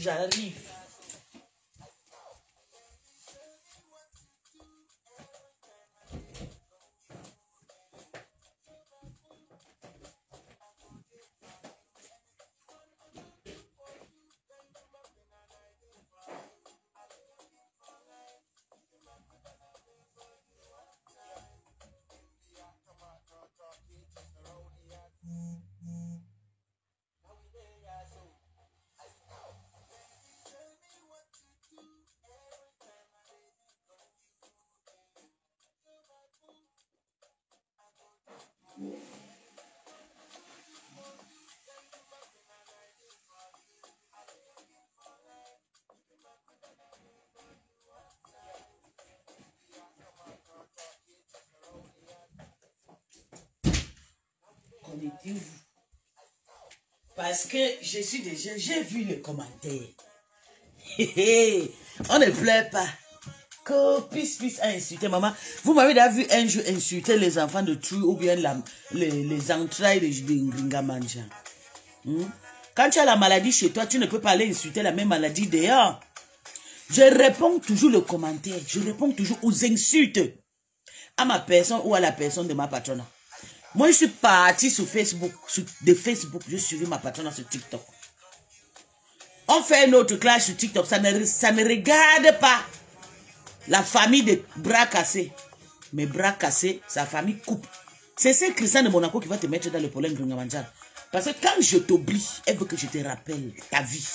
J'arrive. Connectez-vous. Parce que je suis déjà, j'ai vu les commentaires. On ne pleure pas. Que Peace a insulté maman. Vous m'avez déjà vu un jour insulter les enfants de True ou bien les entrailles de Ngringamanja. Quand tu as la maladie chez toi, tu ne peux pas aller insulter la même maladie dehors. Je réponds toujours aux commentaires. Je réponds toujours aux insultes à ma personne ou à la personne de ma patronne. Moi, je suis partie sur Facebook, de Facebook, je suivis ma patronne sur TikTok. On fait une autre classe sur TikTok, ça ne regarde pas la famille de bras cassés. Mes bras cassés, sa famille coupe. C'est ce Christian de Monaco qui va te mettre dans le problème de Ngringamanja. Parce que quand je t'oublie, elle veut que je te rappelle ta vie.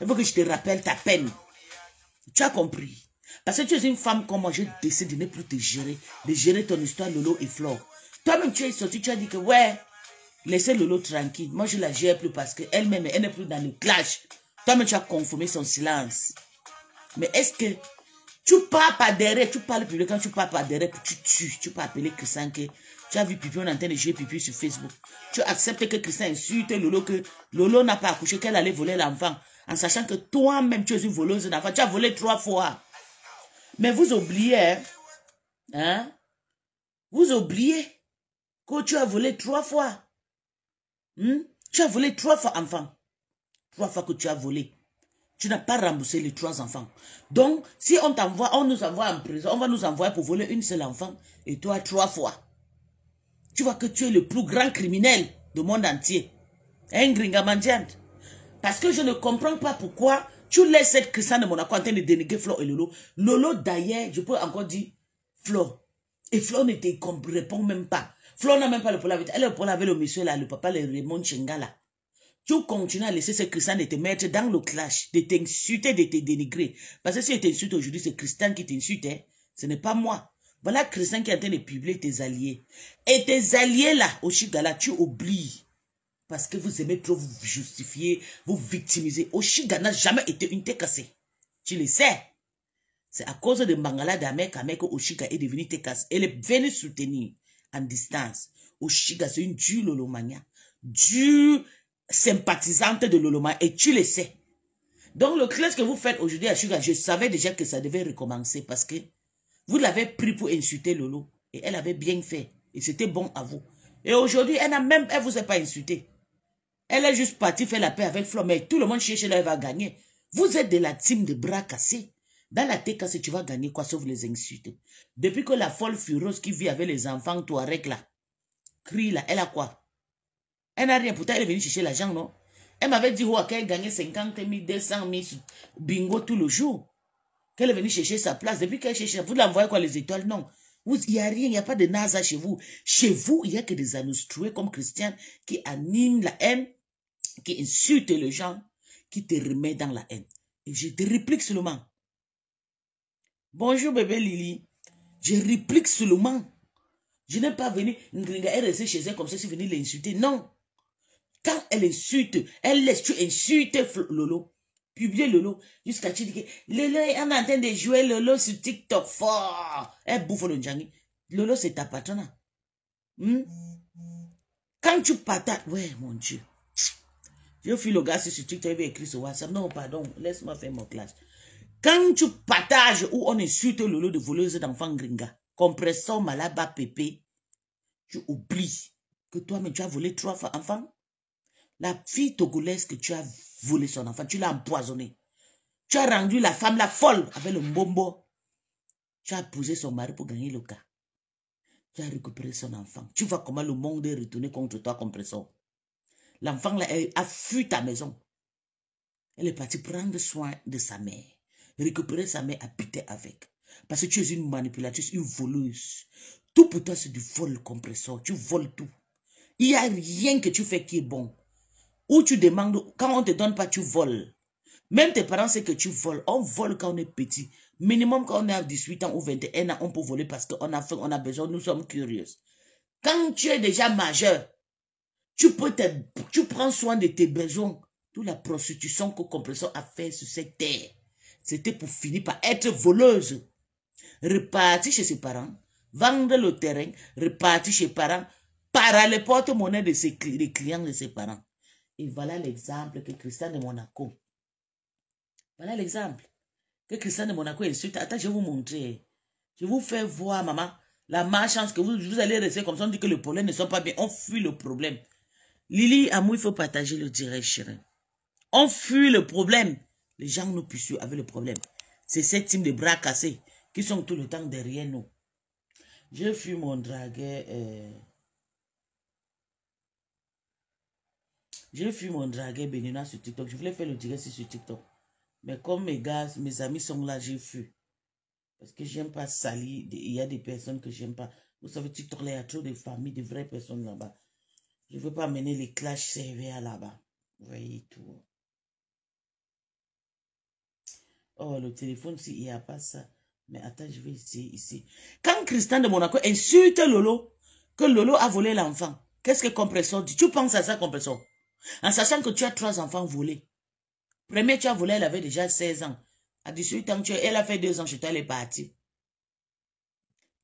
Elle veut que je te rappelle ta peine. Tu as compris? Parce que tu es une femme comme moi, je décide de ne plus te gérer, de gérer ton histoire Lolo et Flore. Toi-même, tu es sorti, tu as dit que ouais, laissez Lolo tranquille. Moi, je la gère plus parce qu'elle-même, elle n'est plus dans le clash. Toi-même, tu as confirmé son silence. Mais est-ce que tu parles par derrière, tu parles public, quand tu parles par derrière, tu tues, tu peux appeler Christian que tu as vu Pipi, on est en train de jouer Pipi sur Facebook. Tu acceptes que Christian insulte Lolo, que Lolo n'a pas accouché, qu'elle allait voler l'enfant, en sachant que toi-même, tu es une voleuse d'enfant. Tu as volé 3 fois. Mais vous oubliez, hein? Vous oubliez que tu as volé 3 fois. Tu as volé 3 fois, enfant. 3 fois que tu as volé. Tu n'as pas remboursé les 3 enfants. Donc, si on t'envoie, on nous envoie en prison, on va nous envoyer pour voler une seule enfant, et toi 3 fois. Tu vois que tu es le plus grand criminel du monde entier. Un Ngringamanja. Parce que je ne comprends pas pourquoi tu laisses cette Christiane de Monaco en train de dénigrer Flore et Lolo. Lolo, d'ailleurs, je peux encore dire Flore. Et Flore ne te répond même pas. Flore n'a même pas le problème avec elle. Elle a le problème avec le monsieur là, le papa, le Raymond Chenga là. Tu continues à laisser ce Christian de te mettre dans le clash, de t'insulter, de te dénigrer. Parce que si elle t'insulte aujourd'hui, c'est Christian qui t'insulte, hein? Ce n'est pas moi. Voilà Christian qui est en train de publier tes alliés. Et tes alliés là, au Chigala, tu oublies. Parce que vous aimez trop vous justifier, vous victimiser. Oshiga n'a jamais été une tête cassée. Tu le sais. C'est à cause de Mangala d'Amérique que Oshiga est devenue tête cassée. Elle est venue soutenir en distance. Oshiga, c'est une dure Lolomania. Dure sympathisante de Lolomania. Et tu le sais. Donc le clash que vous faites aujourd'hui à Oshiga, je savais déjà que ça devait recommencer parce que vous l'avez pris pour insulter Lolo. Et elle avait bien fait. Et c'était bon à vous. Et aujourd'hui, elle vous a pas insulté. Elle est juste partie faire la paix avec Flore, mais tout le monde cherche là, elle va gagner. Vous êtes de la team de bras cassés. Dans la tête cassée, tu vas gagner quoi sauf les insultes. Depuis que la folle furieuse qui vit avec les enfants Touareg là, crie là, elle a quoi? Elle n'a rien, pourtant elle est venue chercher l'argent, non? Elle m'avait dit qu'elle gagnait 50 000, 200 000 bingo tout le jour. Qu'elle est venue chercher sa place. Depuis qu'elle cherche, vous l'envoyez quoi les étoiles? Non. Il n'y a rien, il n'y a pas de NASA chez vous. Chez vous, il n'y a que des anoustrués comme Christian qui animent la haine, qui insulte les gens, qui te remet dans la haine. Et je te réplique seulement. Bonjour bébé Lily. Je réplique seulement. Je n'ai pas venu, Ngringa est restée chez elle comme ça, si venue l'insulter. Non. Quand elle insulte, elle laisse, tu insultes Lolo. Publier Lolo. Jusqu'à tu dis que Lolo est en train de jouer Lolo sur TikTok fort. Elle bouffe le Ndjangi. Lolo, c'est ta patronne. Quand tu partages, ouais, mon Dieu. Je fais le gars sur TikTok, il va écrire sur WhatsApp. Non, pardon, laisse-moi faire mon classe. Quand tu partages où on insulte Lolo de voleuse d'enfants Ngringa, compresseur, malaba, pépé, tu oublies que toi-même tu as volé 3 enfants. La fille togolaise que tu as volé son enfant, tu l'as empoisonné. Tu as rendu la femme la folle avec le mbombo. Tu as posé son mari pour gagner le cas. Tu as récupéré son enfant. Tu vois comment le monde est retourné contre toi, compresseur. L'enfant là a fui ta maison. Elle est partie prendre soin de sa mère. Récupérer sa mère, habiter avec. Parce que tu es une manipulatrice, une voleuse. Tout pour toi, c'est du vol, compresseur. Tu voles tout. Il n'y a rien que tu fais qui est bon. Ou tu demandes, quand on ne te donne pas, tu voles. Même tes parents, c'est que tu voles. On vole quand on est petit. Minimum quand on est à 18 ans ou 21 ans, on peut voler parce qu'on a faim, on a besoin, nous sommes curieux. Quand tu es déjà majeur, tu prends soin de tes besoins. Toute la prostitution que Compresseur a fait sur cette terre, c'était pour finir par être voleuse. Repartir chez ses parents, vendre le terrain, repartir chez ses parents, para les porte-monnaie des clients de ses parents. Et voilà l'exemple que Christian de Monaco. Voilà l'exemple que Christian de Monaco insulte. Attends, je vais vous montrer. Je vais vous faire voir, maman, la malchance que vous allez rester comme ça. On dit que le problème ne sont pas bien. On fuit le problème. Lily, à moi, il faut partager le direct, chérie. On fuit le problème. Les gens nous poursuivent avec le problème. C'est cette team de bras cassés qui sont tout le temps derrière nous. Je fuis mon draguet. Je fuis mon draguet béninois sur TikTok. Je voulais faire le direct sur TikTok. Mais comme mes amis sont là, j'ai fui. Parce que j'aime pas salir. Il y a des personnes que j'aime pas. Vous savez, TikTok, il y a trop de familles, de vraies personnes là-bas. Je ne veux pas mener les clashs sévères là-bas. Vous voyez tout. Oh, le téléphone, s'il n'y a pas ça. Mais attends, je vais essayer ici. Quand Christian de Monaco insulte Lolo, que Lolo a volé l'enfant, qu'est-ce que Compresseur dit? Tu penses à ça, Compresseur? En sachant que tu as 3 enfants volés. Premier, tu as volé, elle avait déjà 16 ans. À 18 ans, elle a fait 2 ans chez toi, elle est partie.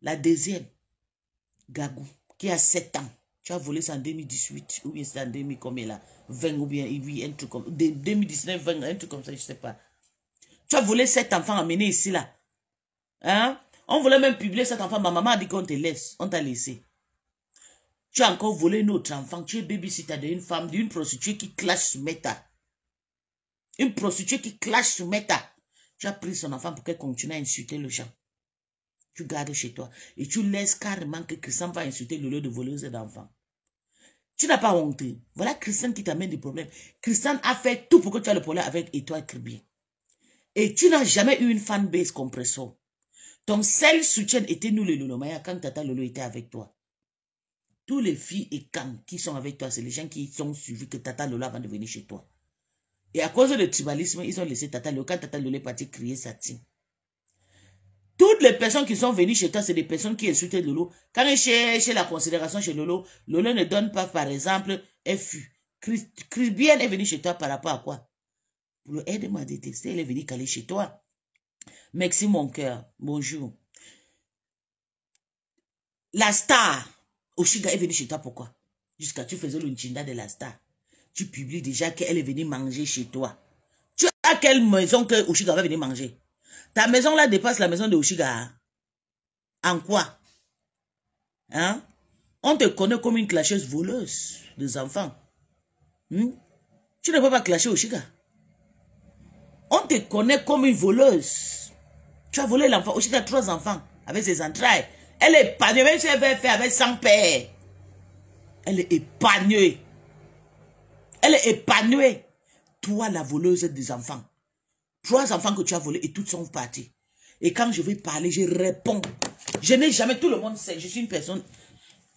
La deuxième, Gagou, qui a 7 ans. Tu as volé ça en 2018, ou bien c'est en 2000, combien là? 20 ou bien, oui, un truc comme 2019, 20, un truc comme ça, je ne sais pas. Tu as volé 7 enfants amenés ici, là. Hein? On voulait même publier cet enfant. Ma maman a dit qu'on te laisse. On t'a laissé. Tu as encore volé un autre enfant. Tu es babysitter d'une femme, d'une prostituée qui clash sur Meta. Une prostituée qui clash sur Meta. Tu as pris son enfant pour qu'elle continue à insulter les gens. Tu gardes chez toi. Et tu laisses carrément que Christian va insulter le lieu de voleuse d'enfants. Tu n'as pas honte. Voilà Christian qui t'amène des problèmes. Christian a fait tout pour que tu aies le problème avec et toi écris bien. Et tu n'as jamais eu une fanbase Compresseur. Ton seul soutien était nous les Lolomaya quand Tata Lolo était avec toi. Tous les filles et camps qui sont avec toi, c'est les gens qui sont suivis que Tata Lolo avant de venir chez toi. Et à cause du tribalisme, ils ont laissé Tata Lolo. Quand Tata Lolo est parti crier sa team. Toutes les personnes qui sont venues chez toi, c'est des personnes qui insultent Lolo. Quand elle cherche la considération chez Lolo, Lolo ne donne pas, par exemple, FU. Bien est venue chez toi par rapport à quoi? Pour aide-moi à détester, elle est venue caler chez toi. Merci mon cœur. Bonjour. La star, Oshiga est venue chez toi pourquoi? Jusqu'à tu faisais le nchinda de la star. Tu publies déjà qu'elle est venue manger chez toi. Tu as quelle maison que Oshiga va venir manger? Ta maison là dépasse la maison de Oshiga. En quoi? Hein? On te connaît comme une clasheuse voleuse des enfants. Tu ne peux pas clasher Oshiga. On te connaît comme une voleuse. Tu as volé l'enfant. Oshiga a 3 enfants avec ses entrailles. Elle est épanouie, même si elle veut faire avec 100 pères. Elle est épanouie. Elle est épanouie. Toi, la voleuse des enfants. 3 enfants que tu as volés et toutes sont parties. Et quand je vais parler, je réponds. Je n'ai jamais, tout le monde sait, je suis une personne,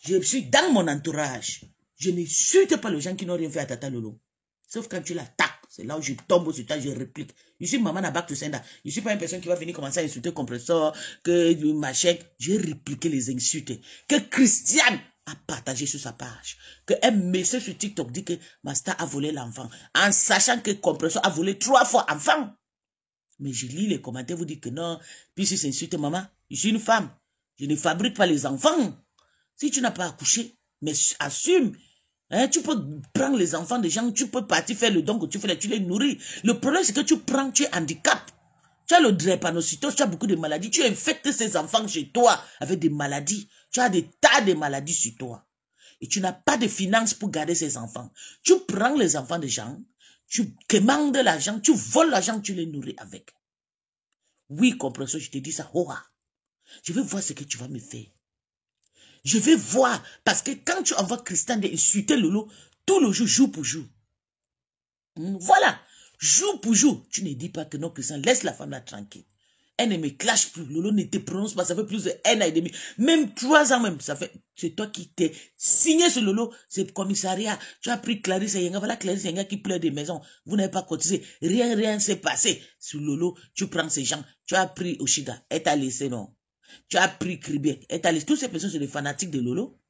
je suis dans mon entourage. Je n'insulte pas les gens qui n'ont rien fait à Tata Lolo. Sauf quand tu l'attaques. C'est là où je tombe sur toi, je réplique. Je suis maman à bac de Senda. Je ne suis pas une personne qui va venir commencer à insulter Compresseur, que machin. J'ai répliqué les insultes. Que Christiane a partagé sur sa page. Que un message sur TikTok dit que Masta a volé l'enfant. En sachant que Compresseur a volé 3 fois l'enfant. Mais je lis les commentaires, vous dites que non. Puis si c'est insulte maman, je suis une femme. Je ne fabrique pas les enfants. Si tu n'as pas accouché, mais assume. Hein, tu peux prendre les enfants des gens, tu peux partir faire le don que tu fais, tu les nourris. Le problème, c'est que tu prends, tu es handicap. Tu as le drépanocytose, tu as beaucoup de maladies. Tu infectes ces enfants chez toi avec des maladies. Tu as des tas de maladies sur toi. Et tu n'as pas de finances pour garder ces enfants. Tu prends les enfants des gens, Tu commandes l'argent, tu voles l'argent, tu les nourris avec. Oui, comprenez, je te dis ça. Oh, je vais voir ce que tu vas me faire. Je vais voir. Parce que quand tu envoies Christian d'insulter Lolo, tout le jour pour jour. Voilà. Jour pour jour. Tu ne dis pas que non, Christian, laisse la femme là tranquille. Elle ne me clash plus. Lolo ne te prononce pas. Ça fait plus d'1 an et demi. Même 3 ans même. Ça fait. C'est toi qui t'es signé sur Lolo. C'est le commissariat. Tu as pris Clarisse et Yenga. Voilà Clarisse et Yenga qui pleure des maisons. Vous n'avez pas cotisé. Rien s'est passé. Sur Lolo, tu prends ces gens. Tu as pris Oshiga. Elle t'a laissé, non. Tu as pris Kribé. Elle t'a laissé. Toutes ces personnes, c'est des fanatiques de Lolo.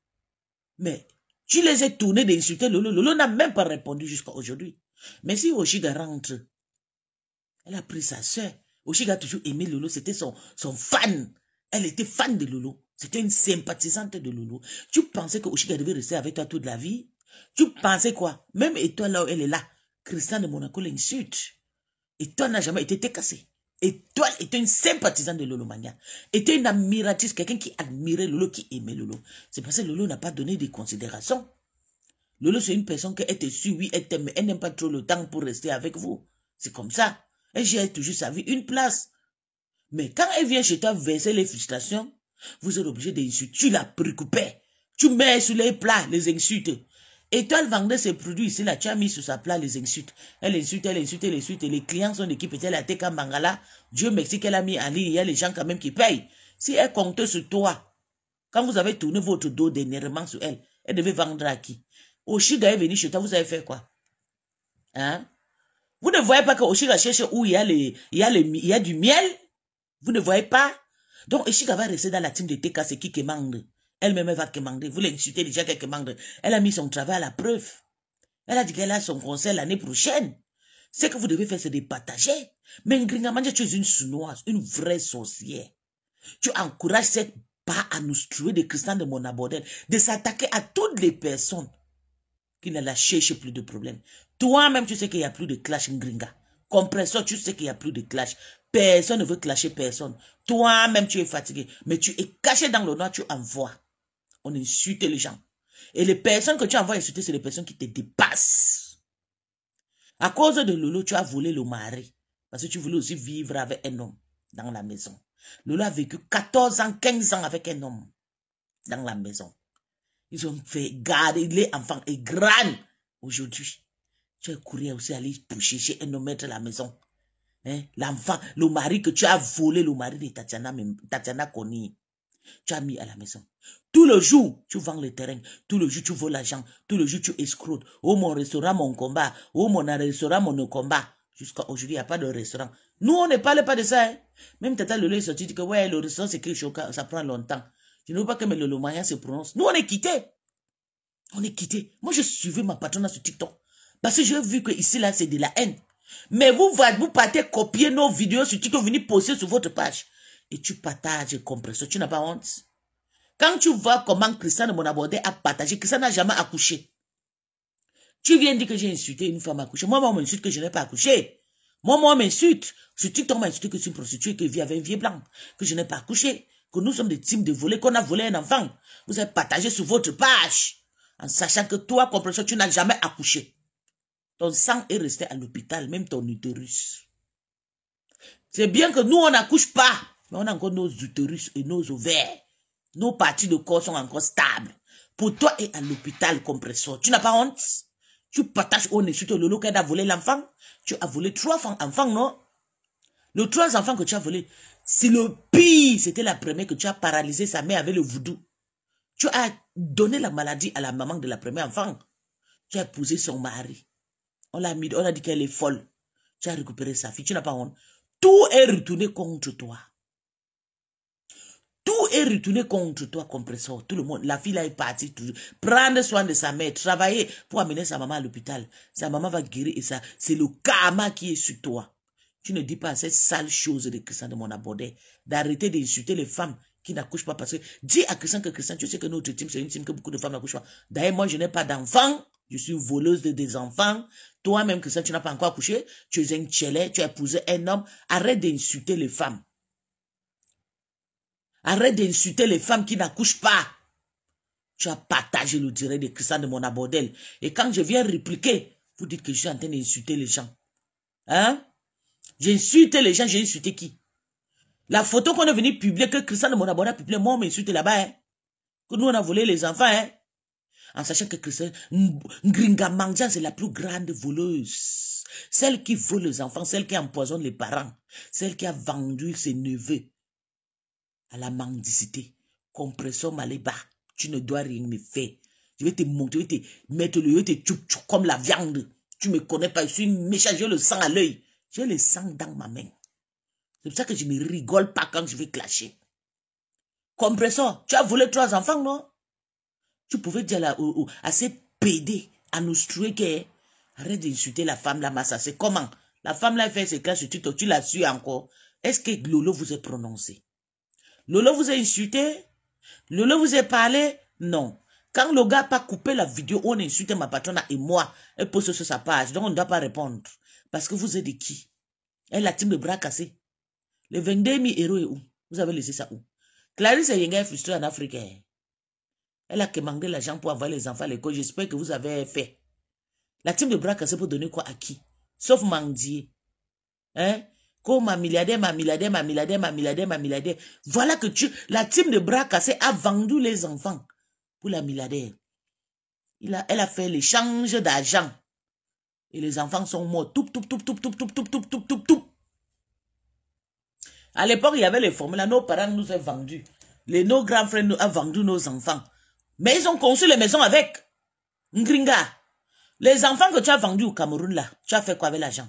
Mais tu les as tournés d'insulter Lolo. Lolo n'a même pas répondu jusqu'à aujourd'hui. Mais si Oshiga rentre, elle a pris sa soeur. Oshiga a toujours aimé Lolo, c'était son fan. Elle était fan de Lolo. C'était une sympathisante de Lolo. Tu pensais que Oshiga devait rester avec toi toute la vie? Tu pensais quoi? Même Étoile là où elle est là, Christian de Monaco l'insulte. Étoile n'a jamais été cassé. Étoile était une sympathisante de Lolo Mania. Était une admiratrice, quelqu'un qui admirait Lolo, qui aimait Lolo. C'est parce que Lolo n'a pas donné de considération. Lolo, c'est une personne qui est dessus, oui, elle t'aime, mais elle n'aime pas trop le temps pour rester avec vous. C'est comme ça. Elle gère toujours sa vie, une place. Mais quand elle vient chez toi verser les frustrations, vous êtes obligé d'insulter. Tu la préoccupais. Tu mets sur les plats les insultes. Et toi, elle vendait ses produits ici, là, tu as mis sur sa plat les insultes. Elle insulte. Et les clients sont d'équipe. Elle a été comme Mangala. Dieu merci qu'elle a mis en ligne. Il y a les gens quand même qui payent. Si elle comptait sur toi, quand vous avez tourné votre dos dernièrement sur elle, elle devait vendre à qui? Oshiga est venu chez toi, vous avez fait quoi? Hein? Vous ne voyez pas que Oshiga cherche où il y a du miel? Vous ne voyez pas? Donc, Oshiga va rester dans la team de TK, c'est qui commande. Elle-même va commander. Vous l'insultez déjà qu'elle commande. Elle a mis son travail à la preuve. Elle a dit qu'elle a son conseil l'année prochaine. Ce que vous devez faire, c'est de partager. Mais Ngringamanja, tu es une sournoise, une vraie sorcière. Tu encourages cette pas à nous trouver des Christians de mon abordel, de s'attaquer à toutes les personnes qui ne la cherchent plus de problème. Toi-même, tu sais qu'il n'y a plus de clash Ngringa. Compresseur, tu sais qu'il n'y a plus de clash. Personne ne veut clasher personne. Toi-même, tu es fatigué. Mais tu es caché dans le noir, tu envoies. On insulte les gens. Et les personnes que tu envoies insulter, c'est les personnes qui te dépassent. À cause de Lolo, tu as volé le mari. Parce que tu voulais aussi vivre avec un homme dans la maison. Lolo a vécu 14 ans, 15 ans avec un homme dans la maison. Ils ont fait garder les enfants et grands. Aujourd'hui, tu as couru aussi aller pousser chez un homme mettre la maison. Hein? L'enfant, le mari que tu as volé, le mari de Tatiana Koni, tu as mis à la maison. Tout le jour, tu vends le terrain. Tout le jour, tu voles l'argent. Tout le jour, tu escroques. Oh, mon restaurant, mon combat. Oh, mon restaurant, mon combat. Jusqu'à aujourd'hui, il n'y a pas de restaurant. Nous, on ne parle pas de ça. Hein? Même Tata Lolo est sorti, dit que ouais, le restaurant, c'est quelque chose, ça prend longtemps. Je ne veux pas que le moyen se prononce. Nous, on est quittés. On est quittés. Moi, je suivais ma patronne sur TikTok. Parce que j'ai vu que ici, là, c'est de la haine. Mais vous partez copier nos vidéos sur TikTok, venir poster sur votre page. Et tu partages compresseur. Tu n'as pas honte. Quand tu vois comment Christian de mon abordé a partagé, Christian n'a jamais accouché. Tu viens dire que j'ai insulté une femme accouchée. Moi, on m'insulte que je n'ai pas accouché. Moi, on m'insulte. Sur TikTok, on m'insulte que c'est une prostituée qui vit avec un vieux blanc. Que je n'ai pas accouché. Que nous sommes des teams de volés, qu'on a volé un enfant. Vous avez partagé sur votre page. En sachant que toi, compresseur, tu n'as jamais accouché. Ton sang est resté à l'hôpital, même ton utérus. C'est bien que nous, on n'accouche pas. Mais on a encore nos utérus et nos ovaires. Nos parties de corps sont encore stables. Pour toi et à l'hôpital, compresseur. Tu n'as pas honte? Tu partages au insulte Lolo qu'elle a volé l'enfant. Tu as volé 3 enfants, non? Les 3 enfants que tu as volés, c'est le pire. C'était la première que tu as paralysé sa mère avec le voodoo. Tu as donné la maladie à la maman de la première enfant. Tu as épousé son mari. On l'a mis, on a dit qu'elle est folle. Tu as récupéré sa fille. Tu n'as pas honte. Tout est retourné contre toi. Tout est retourné contre toi, compresseur. Tout le monde, la fille là est partie toujours. Prendre soin de sa mère, travailler pour amener sa maman à l'hôpital. Sa maman va guérir et ça, c'est le karma qui est sur toi. Tu ne dis pas cette sale chose de Christian de mon abordé, d'arrêter d'insulter les femmes qui n'accouchent pas parce que dis à Christian que Christian, tu sais que notre team, c'est une team que beaucoup de femmes n'accouchent pas. D'ailleurs, moi, je n'ai pas d'enfants. Je suis voleuse des enfants. Toi-même, Christian, tu n'as pas encore accouché. Tu es un tchelé, tu as épousé un homme. Arrête d'insulter les femmes. Arrête d'insulter les femmes qui n'accouchent pas. Tu as partagé le direct de Christian de mon abordel. Et quand je viens répliquer, Vous dites que je suis en train d'insulter les gens. Hein? J'ai insulté les gens, j'ai insulté qui? La photo qu'on est venu publier, que Christian de Monabona a publié, moi on m'a insulté là-bas, hein? Que nous on a volé les enfants, hein? En sachant que Christian, Ngringa Mangja, c'est la plus grande voleuse. Celle qui vole les enfants, celle qui empoisonne les parents, celle qui a vendu ses neveux à la mendicité. Compressor Maléba, tu ne dois rien me faire. Je vais te monter, je vais te mettre le, je vais te tchoup comme la viande. Tu me connais pas, je suis méchant, j'ai le sang à l'œil. J'ai le sang dans ma main. C'est pour ça que je ne rigole pas quand je vais clasher. Compressor, tu as volé 3 enfants, non? Tu pouvais dire à ces pédés, à nous que arrête d'insulter la femme là, Massa. C'est comment? La femme là fait ses classes sur TikTok, tu la suis encore. Est-ce que Lolo vous a prononcé? Lolo vous a insulté? Lolo vous a parlé? Non. Quand le gars n'a pas coupé la vidéo, on a insulté ma patronne et moi, elle poste sur sa page, donc on ne doit pas répondre. Parce que vous êtes de qui? Elle a team de bras cassés. Les 22 000 euros est où? Vous avez laissé ça où? Clarisse Yenga est frustrée en Afrique. Elle a commandé l'argent pour envoyer les enfants à l'école. J'espère que vous avez fait. La team de bras cassés pour donner quoi à qui? Sauf Mandier. Hein? Comme ma milliardaire. Voilà que la team de bras cassés a vendu les enfants pour la milliardaire. Elle a fait l'échange d'argent. Et les enfants sont morts. Tout. À l'époque, il y avait les formules. Nos parents nous ont vendus. Nos grands frères nous ont vendu nos enfants. Mais ils ont conçu les maisons avec. Ngringa. Les enfants que tu as vendus au Cameroun, là, tu as fait quoi avec l'argent?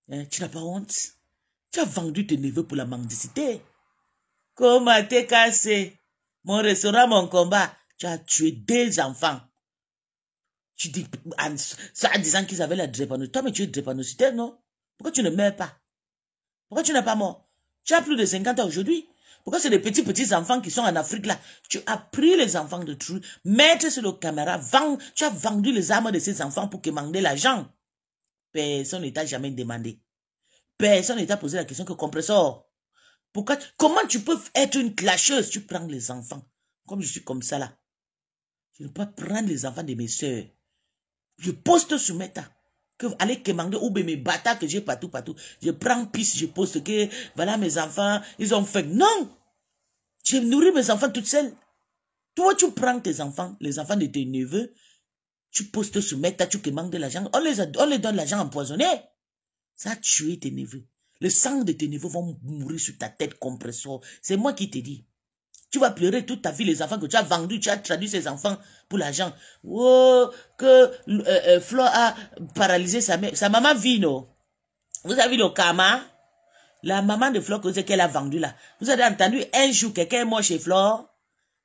Hein, tu n'as pas honte? Tu as vendu tes neveux pour la mendicité. Comment t'es cassé? Mon restaurant, mon combat. Tu as tué des enfants. Tu dis, en disant qu'ils avaient la drépanocytose. Toi, mais tu es drépanocytaire, non? Pourquoi tu ne meurs pas? Pourquoi tu n'es pas mort? Tu as plus de 50 ans aujourd'hui. Pourquoi c'est des petits enfants qui sont en Afrique là? Tu as pris les enfants de Trou, mettre sur la caméra, tu as vendu les armes de ces enfants pour commander l'argent. Personne ne t'a jamais demandé. Personne ne t'a posé la question que compressor. Comment tu peux être une clasheuse? Tu prends les enfants. Comme je suis comme ça là. Je ne peux pas prendre les enfants de mes soeurs. Je poste sur Meta. Que allez commander ou mes bâtards que j'ai partout. Je prends piste, je poste que voilà mes enfants, ils ont fait. Non! J'ai nourri mes enfants toutes seules. Toi, tu prends tes enfants, les enfants de tes neveux, tu postes sur Meta, tu commandes de l'argent, on les donne l'argent empoisonné. Ça a tué tes neveux. Le sang de tes neveux vont mourir sur ta tête, compressor. C'est moi qui te dis. Tu vas pleurer toute ta vie les enfants que tu as vendus, tu as traduit ces enfants pour l'argent. Oh, que Flo a paralysé sa mère. Sa maman vit, non? Vous avez vu le karma? La maman de Flo qu'elle a vendu là. Vous avez entendu un jour quelqu'un est mort chez Flo?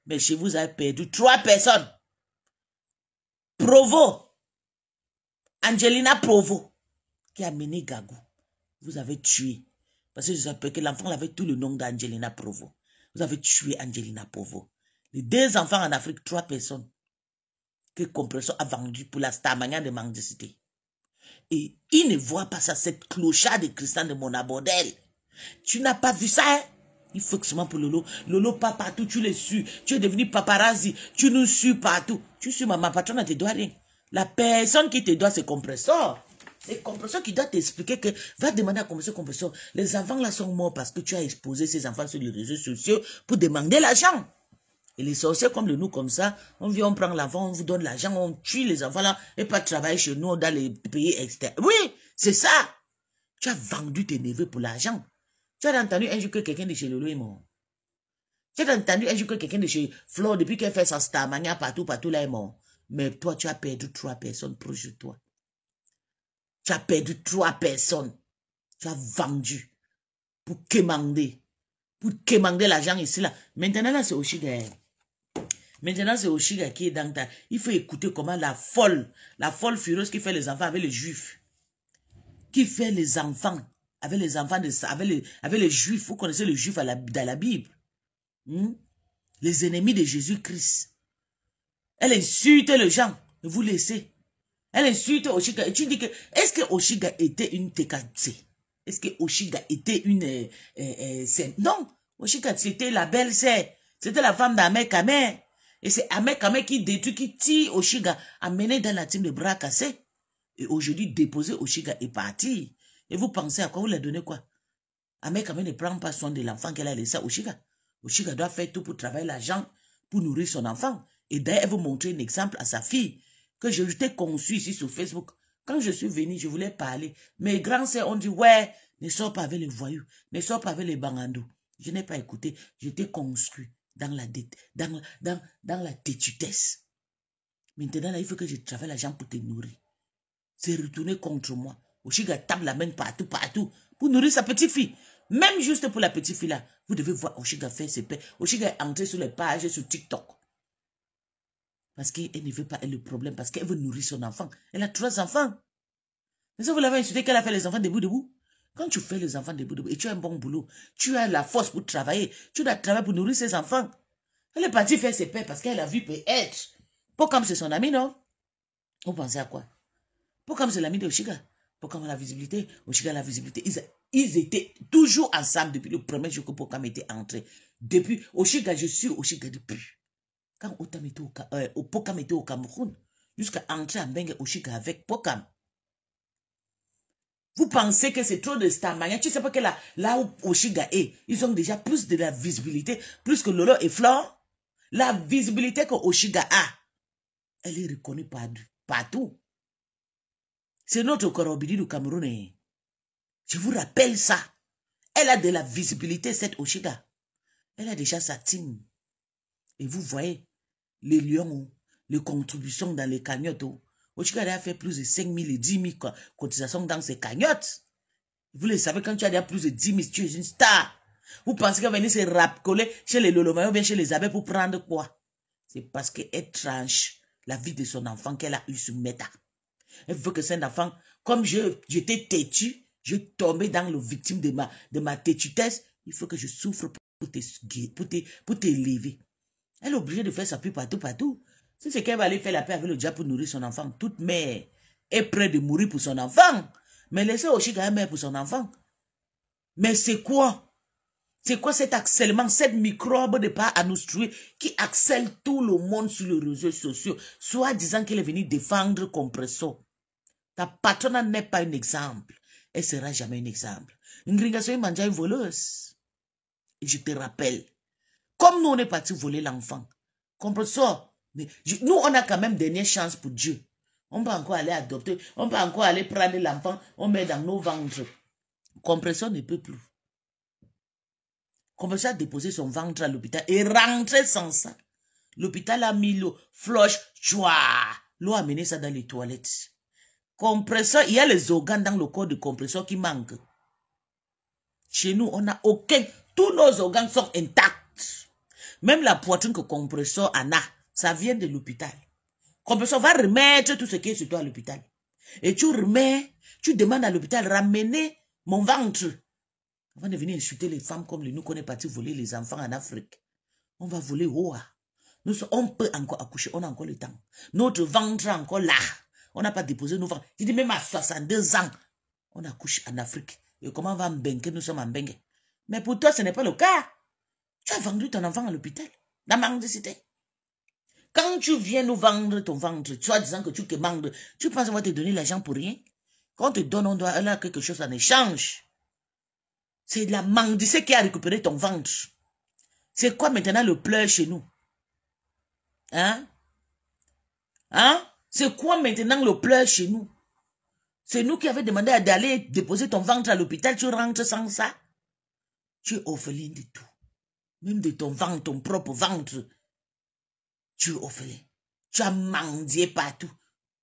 Mais chez vous avez perdu 3 personnes. Provo. Angelina Provo. Qui a mené Gagou. Vous avez tué. Parce que je sais que l'enfant avait tout le nom d'Angelina Provo. Vous avez tué Angelina Provo. Les 2 enfants en Afrique, 3 personnes que Compressor a vendu pour la stamania de mendicité. Et il ne voit pas ça, cette clochard de Christian de Monabordel. Tu n'as pas vu ça, hein? Il faut que seulement pour Lolo. Lolo pas partout, tu le suis. Tu es devenu paparazzi. Tu nous suis partout. Tu suis ma patronne, elle te doit rien. La personne qui te doit, c'est Compressor. C'est Compressor qui doit t'expliquer que va demander à Compressor. Les enfants là sont morts parce que tu as exposé ces enfants sur les réseaux sociaux pour demander l'argent. Et les sorciers comme nous comme ça, on vient, on prend l'enfant, on vous donne l'argent, on tue les enfants là et pas travailler chez nous dans les pays externes. Oui, c'est ça. Tu as vendu tes neveux pour l'argent. Tu as entendu un jour que quelqu'un de chez Lolo est mort. Tu as entendu un jour que quelqu'un de chez Flo, depuis qu'elle fait sa starmania partout là est mort. Mais toi, tu as perdu 3 personnes proches de toi. Tu as perdu 3 personnes. Tu as vendu pour quémander. Pour quémander l'argent ici là. Maintenant là, c'est Oshiga. Maintenant, c'est Oshiga qui est dans ta... Il faut écouter comment la folle furieuse qui fait les enfants avec les juifs. Qui fait les enfants avec les enfants, avec les juifs. Vous connaissez les juifs dans la Bible. Les ennemis de Jésus-Christ. Elle insulte les gens. Vous laissez. Elle insulte Oshiga. Et tu dis que, est-ce que Oshiga était une TKT? Est-ce que Oshiga était une... non. Oshiga, c'était la belle-sœur. C'était la femme d'Ahmed Kamer. Et c'est Ahmed qui détruit, qui tire Oshiga, amené dans la team de bras cassés. Et aujourd'hui, déposé Oshiga est parti. Et vous pensez à quoi? Vous lui donnez quoi? Ahmed ne prend pas soin de l'enfant qu'elle a laissé à Oshiga. Oshiga doit faire tout pour travailler l'argent, pour nourrir son enfant. Et d'ailleurs, elle vous montrer un exemple à sa fille, que je t'ai conçu ici sur Facebook. Quand je suis venu, je voulais parler. Mes grands sœurs ont dit, ouais, ne sors pas avec les voyous, ne sors pas avec les bangandous. Je n'ai pas écouté, je t'ai construit dans la têtutesse. Maintenant, là, il faut que je travaille l'argent pour te nourrir. C'est retourné contre moi. Oshiga tape la main partout, pour nourrir sa petite fille. Même juste pour la petite fille là, vous devez voir Oshiga faire ses paix. Oshiga est entré sur les pages sur TikTok. Parce qu'elle ne veut pas être le problème, parce qu'elle veut nourrir son enfant. Elle a 3 enfants. Mais ça, vous l'avez insulté qu'elle a fait les enfants debout. Quand tu fais les enfants debout et tu as un bon boulot, tu as la force pour travailler, tu dois travailler pour nourrir ses enfants. Elle est partie faire ses pères parce qu'elle a vu peut-être. Pokam c'est son ami, non? Vous pensez à quoi? Pokam c'est l'ami de Oshiga. Pokam a la visibilité, Oshiga a la visibilité. Ils étaient toujours ensemble depuis le premier jour que Pokam était entré. Depuis Oshiga, je suis Oshiga depuis. Quand Pokam était au Cameroun, jusqu'à entrer à Bengue Oshiga avec Pokam. Vous pensez que c'est trop de stamania? Tu sais pas que là où Oshiga est, ils ont déjà plus de la visibilité, plus que Lolo et Flore. La visibilité que Oshiga a, elle est reconnue partout. C'est notre Korobidi du Cameroun. Je vous rappelle ça. Elle a de la visibilité, cette Oshiga. Elle a déjà sa team. Et vous voyez, les lions, les contributions dans les cagnottes. Oshiga a fait plus de 5 000 et 10 000 cotisations dans ses cagnottes. Vous le savez, quand tu as déjà plus de 10 000, tu es une star. Vous pensez qu'elle va venir se racoler chez les Lolomayo ou bien chez les abeilles pour prendre quoi? C'est parce qu'elle tranche la vie de son enfant qu'elle a eu sur Meta. Elle veut que cet enfant, comme j'étais têtu, je tombais dans le victime de ma têtutesse, il faut que je souffre pour t'élever. Elle est obligée de faire sa pub partout. Si c'est qu'elle va aller faire la paix avec le diable pour nourrir son enfant, toute mère est prête de mourir pour son enfant. Mais laissez Oshiga mère pour son enfant. Mais c'est quoi? C'est quoi cet harcèlement, cette microbe de pas à nous trouver qui harcèle tout le monde sur les réseaux sociaux, soit disant qu'elle est venue défendre Compresso. Ta patronne n'est pas un exemple. Elle sera jamais un exemple. Ngringaso est mangé une voleuse. Et je te rappelle, comme nous on est parti voler l'enfant, Compresso, mais nous on a quand même dernière chance pour Dieu. On peut encore aller adopter, on peut encore aller prendre l'enfant, on met dans nos ventres. Compresso ne peut plus. Compresso a déposé son ventre à l'hôpital et rentré sans ça. L'hôpital a mis l'eau, flush, l'eau a mené ça dans les toilettes. Compresso, il y a les organes dans le corps de Compresso qui manquent. Chez nous, on n'a aucun, tous nos organes sont intacts. Même la poitrine que Compresso en a, ça vient de l'hôpital. Compresso va remettre tout ce qui est sur toi à l'hôpital. Et tu remets, tu demandes à l'hôpital, ramener mon ventre. Avant de venir insulter les femmes comme nous qu'on est parti voler les enfants en Afrique. On va voler Oa. On peut encore accoucher, on a encore le temps. Notre ventre est encore là. On n'a pas déposé nos ventres. Je dis même à 62 ans, on accouche en Afrique. Et comment on va Mbengue, nous sommes en Mbengue. Mais pour toi, ce n'est pas le cas. Tu as vendu ton enfant à l'hôpital, dans ma mendicité. Quand tu viens nous vendre ton ventre, toi disant que tu commandes, tu penses qu'on va te donner l'argent pour rien? Quand on te donne, on doit avoir quelque chose en échange. C'est de la mendicité qui a récupéré ton ventre. C'est quoi maintenant le pleur chez nous? Hein? Hein? C'est quoi maintenant le pleur chez nous? C'est nous qui avons demandé d'aller déposer ton ventre à l'hôpital, tu rentres sans ça? Tu es orphelin de tout. Même de ton ventre, ton propre ventre. Tu es orphelin. Tu as mendié partout.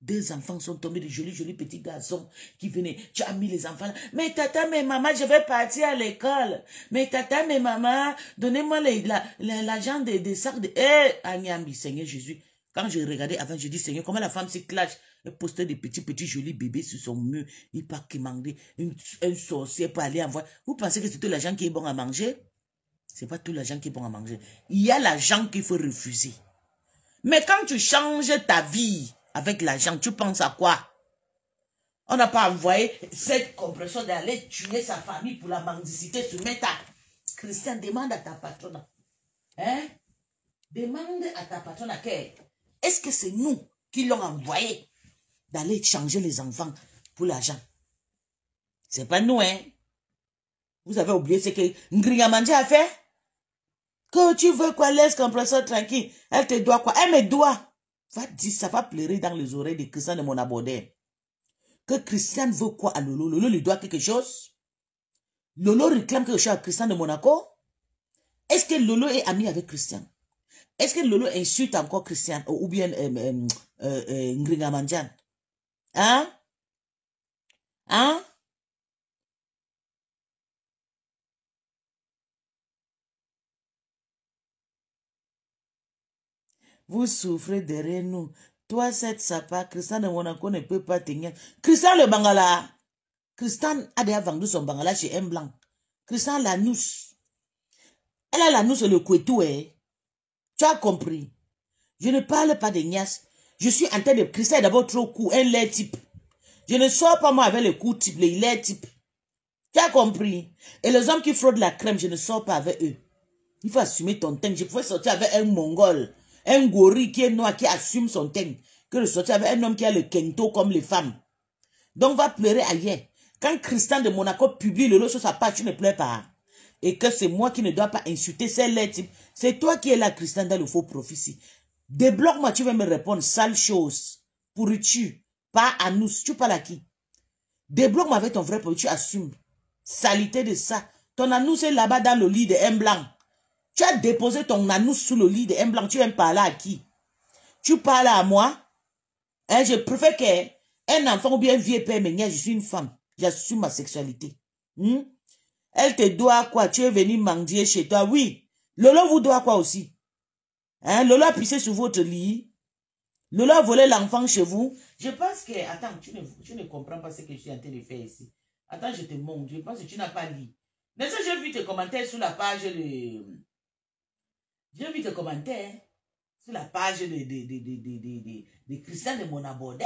Des enfants sont tombés, de jolis petits garçons qui venaient. Tu as mis les enfants là. Mais tata, mais maman, je vais partir à l'école. Mais tata, mais maman, donnez-moi l'argent des sacs de... Eh, Agnambi, Seigneur Jésus. Quand je regardais avant, je dis, Seigneur, comment la femme se clash. Elle postait des petits jolis bébés sur son mur. Il part qui manquait. Un sorcier pour aller envoyer. Vous pensez que c'est tout l'argent qui est bon à manger? C'est pas tout l'argent qui est bon à manger. Il y a l'argent qu'il faut refuser. Mais quand tu changes ta vie avec l'argent, tu penses à quoi? On n'a pas envoyé cette compression d'aller tuer sa famille pour la mendicité sur Meta. Christian, demande à ta patronne. Hein? Demande à ta patronne à quai. Est-ce que c'est nous qui l'ont envoyé d'aller changer les enfants pour l'argent? C'est pas nous, hein. Vous avez oublié ce que Ngringamandja a fait? Que tu veux quoi, laisse compresseur tranquille. Elle te doit quoi? Elle me doit. Va dire, ça va pleurer dans les oreilles de Christian de mon abordé. Que Christian veut quoi à Lolo? Lolo lui doit quelque chose? Lolo réclame quelque chose à Christian de Monaco? Est-ce que Lolo est ami avec Christian? Est-ce que Lolo insulte encore Christian ou bien Ngringamandjan? Hein? Hein? Vous souffrez derrière nous. Toi, cette sapa, Christian de Monaco ne peut pas tenir. Christian le Bangala. Christian a déjà vendu son Bangala chez M Blanc. Christian la nousse. Elle a la nousse le couetou, hein. Tu as compris? Je ne parle pas de Nias. Je suis en train de... Christian est d'abord trop court, un lait type. Je ne sors pas moi avec le coup type, les lait type. Tu as compris? Et les hommes qui fraudent la crème, je ne sors pas avec eux. Il faut assumer ton teint. Je pouvais sortir avec un Mongol, un gorille qui est noir, qui assume son teint, que de sortir avec un homme qui a le kento comme les femmes. Donc va pleurer ailleurs. Quand Christian de Monaco publie le lot sur sa page, tu ne pleures pas. Et que c'est moi qui ne dois pas insulter ces lettres. C'est toi qui es là, Christian, dans le faux prophétie. Débloque-moi, tu vas me répondre, sale chose. Pourriture. Pas à nous. Tu parles à qui? Débloque-moi avec ton vrai produit, tu assumes. Salité de ça. Ton anus est là-bas dans le lit de M Blanc. Tu as déposé ton anus sous le lit de M Blanc. Tu viens parler à qui? Tu parles à moi? Hein, je préfère qu'un enfant ou bien un vieux père me nie, je suis une femme. J'assume ma sexualité. Elle te doit quoi? Tu es venu mendier chez toi? Oui. Lolo vous doit quoi aussi? Hein? Lolo a pissé sur votre lit. Lolo a volé l'enfant chez vous. Je pense que... Attends, tu ne comprends pas ce que je suis en train de faire ici. Attends, je te montre. Je pense que tu n'as pas lu. Mais ça, j'ai vu tes commentaires sur la page de... J'ai vu tes commentaires sur la page de Christian de mon abordé.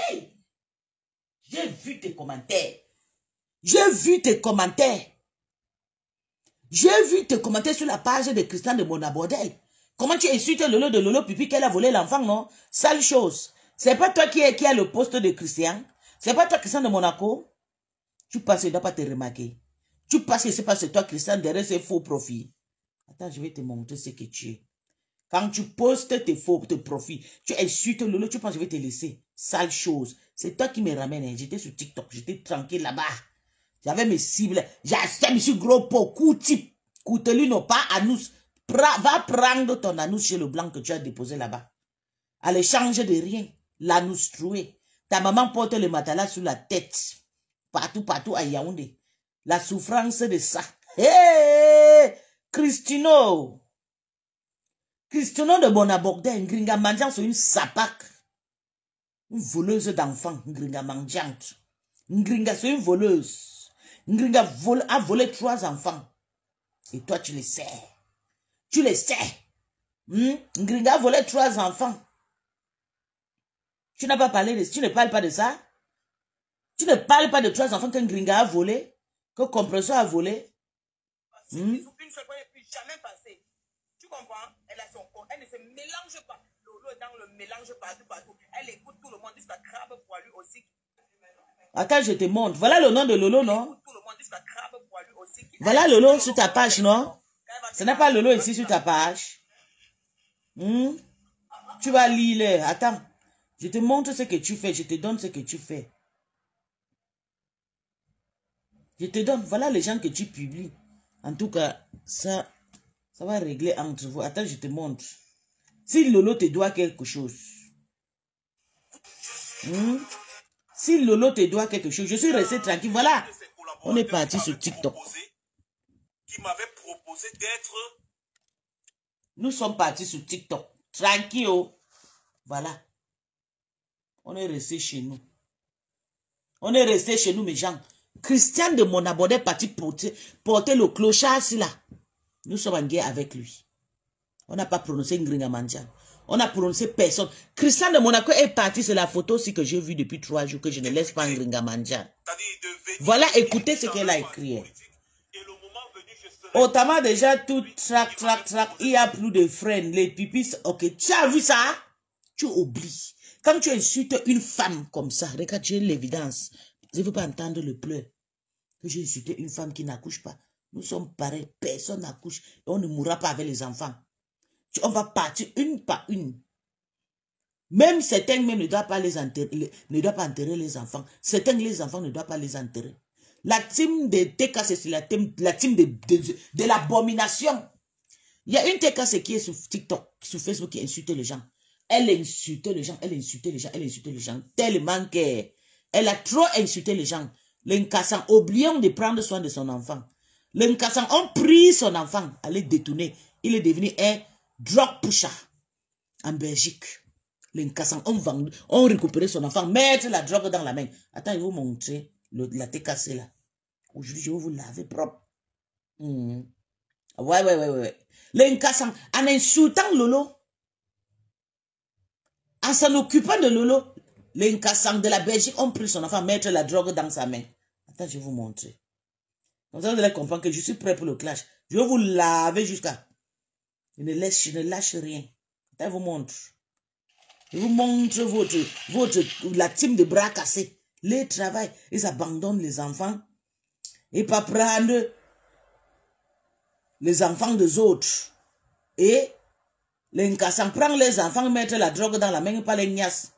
J'ai vu tes commentaires. J'ai vu tes commentaires. J'ai vu tes commentaires sur la page de Christian de mon abordé. Comment tu insultes Lolo de Lolo Pipi qu'elle a volé l'enfant, non? Sale chose. C'est pas toi qui a le poste de Christian. C'est pas toi, Christian de Monaco. Tu passes, il ne doit pas te remarquer. Tu passes, c'est pas toi, Christian, derrière ces faux profils. Attends, je vais te montrer ce que tu es. Quand tu postes tes faux profils, tu insultes Lolo, tu penses que je vais te laisser. Sale chose. C'est toi qui me ramène. J'étais sur TikTok, j'étais tranquille là-bas. J'avais mes cibles. J'ai acheté monsieur gros pot, coup type. Coutelu non pas anus. Va prendre ton anus chez le blanc que tu as déposé là-bas. À l'échange de rien. L'anus troué. Ta maman porte le matelas sur la tête. Partout à Yaoundé. La souffrance de ça. Hé! Christino! Christino de Bonabogden, Ngringamandjan, c'est une sapac. Une voleuse d'enfants, Ngringamandjan. Ngringa, c'est une voleuse. Ngringa a volé 3 enfants. Et toi, tu le sais. Tu le sais. Ngringa a volé 3 enfants. Tu n'as pas parlé de ça. Tu ne parles pas de ça. Tu ne parles pas de 3 enfants que Ngringa a volé. Que Compresseur a volé. Une seule fois, et puis jamais passé. Tu comprends? Elle a son corps. Elle ne se mélange pas. Lolo est dans le mélange partout. Elle écoute tout le monde. Dit que crabe pour lui aussi. Attends, je te montre. Voilà le nom de Lolo, non? Tout le monde dit que crabe pour lui aussi. Voilà Lolo sur ta page, non? Ce n'est pas Lolo ici sur ta page. Tu vas lire. Attends. Je te montre ce que tu fais. Je te donne ce que tu fais. Je te donne. Voilà les gens que tu publies. En tout cas, ça va régler entre vous. Attends, je te montre. Si Lolo te doit quelque chose. Si Lolo te doit quelque chose, je suis resté tranquille. Voilà. On est parti sur TikTok. Qui m'avait proposé d'être... Nous sommes partis sur TikTok. Tranquille. Voilà. On est resté chez nous. On est resté chez nous, mes gens. Christian de mon abordé est parti porter le clochard là. Nous sommes en guerre avec lui. On n'a pas prononcé Ngringamandjan. On a prononcé personne. Christian de Monaco est parti. C'est la photo aussi que j'ai vue depuis 3 jours que je ne laisse pas Ngringamandjan. Voilà, écoutez ce qu'elle a écrit. Et le moment venu, je Autrement, déjà, tout trac. Il n'y a plus de freins. Les pipis, ok. Tu as vu ça? Tu oublies. Quand tu insultes une femme comme ça, regarde, j'ai l'évidence. Je ne veux pas entendre le pleur. Que j'ai insulté une femme qui n'accouche pas. Nous sommes pareils. Personne n'accouche. Et on ne mourra pas avec les enfants. On va partir une par une. Même certains même ne doivent pas les enterrer, ne doivent pas enterrer les enfants. Certains les enfants ne doivent pas les enterrer. La team de TKC, c'est la team de l'abomination. Il y a une TKC qui est sur TikTok, sur Facebook, qui insulte les gens. Elle insulte les gens, elle insulte les gens, elle insulte les gens. Tellement qu'elle a trop insulté les gens. L'incassant, oubliant de prendre soin de son enfant. L'incassant, on pris son enfant à les détourner. Il est devenu un drug pusher en Belgique. L'incassant, on récupérait son enfant, mettre la drogue dans la main. Attends, je vais vous montrer la TKC là. Aujourd'hui, je vais vous laver propre. Ouais. L'incassant, en insultant Lolo, en s'en occupant de Lolo, l'incassant de la Belgique, on pris son enfant, mettre la drogue dans sa main. Attends, je vais vous montrer. Comme ça, vous allez comprendre que je suis prêt pour le clash. Je vais vous laver jusqu'à... Je ne lâche rien. Attends, je vous montre. Je vous montre la team de bras cassés. Les travail, ils abandonnent les enfants. Et pas prendre les enfants des autres. Et l'incassant prend les enfants, mettre la drogue dans la main, pas les nièces.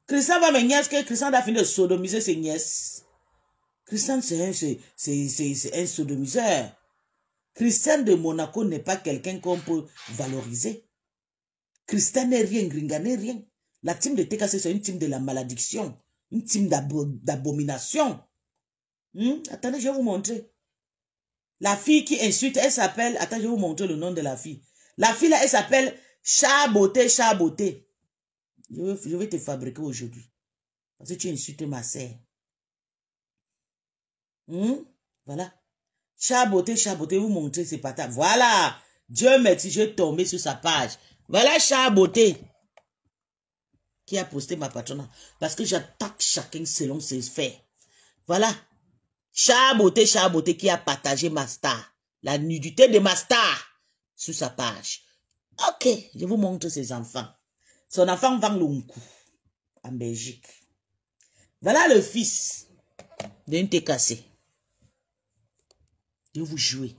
Christian va me nièce que Christian a fini de sodomiser ses nièces. Christian, c'est un sodomiseur. Christian de Monaco n'est pas quelqu'un qu'on peut valoriser. Christian n'est rien, Gringa n'est rien. La team de TKC, c'est une team de la malédiction. Une team d'abomination. Attendez, je vais vous montrer. La fille qui insulte, elle s'appelle... Attends, je vais vous montrer le nom de la fille. La fille là, elle s'appelle Chaboté. Je vais te fabriquer aujourd'hui. Parce que tu insultes ma sœur. Voilà. Chaboté, vous montrez ses patates. Voilà. Dieu merci, je vais tomber sur sa page. Voilà Chaboté qui a posté ma patronne. Parce que j'attaque chacun selon ses faits. Voilà. Chaboté qui a partagé ma star. La nudité de ma star sur sa page. Ok, je vous montre ses enfants. Son enfant vend l'onkou en Belgique. Voilà le fils d'un TKC. Je vais vous jouer.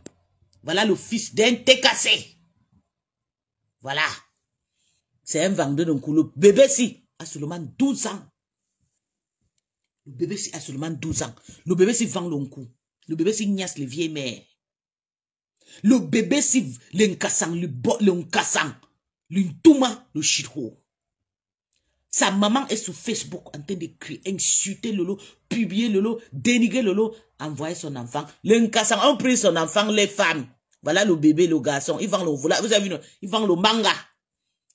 Voilà le fils d'un TKC. Voilà. C'est un vendeur d'onkou. Le bébé si a seulement 12 ans. Le bébé si a seulement 12 ans. Le bébé si vend l'onkou. Le bébé si niasse les vieilles mères. Le bébé si l'incassant, l'incassant, l'intouma, le chiro. Sa maman est sur Facebook en train d'écrire, insulter Lolo, publier Lolo, dénigrer Lolo, envoyer son enfant. L'incassant, on prie son enfant, les femmes. Voilà le bébé, le garçon. Ils vendent le, voilà, vous avez vu, ils vendent le manga.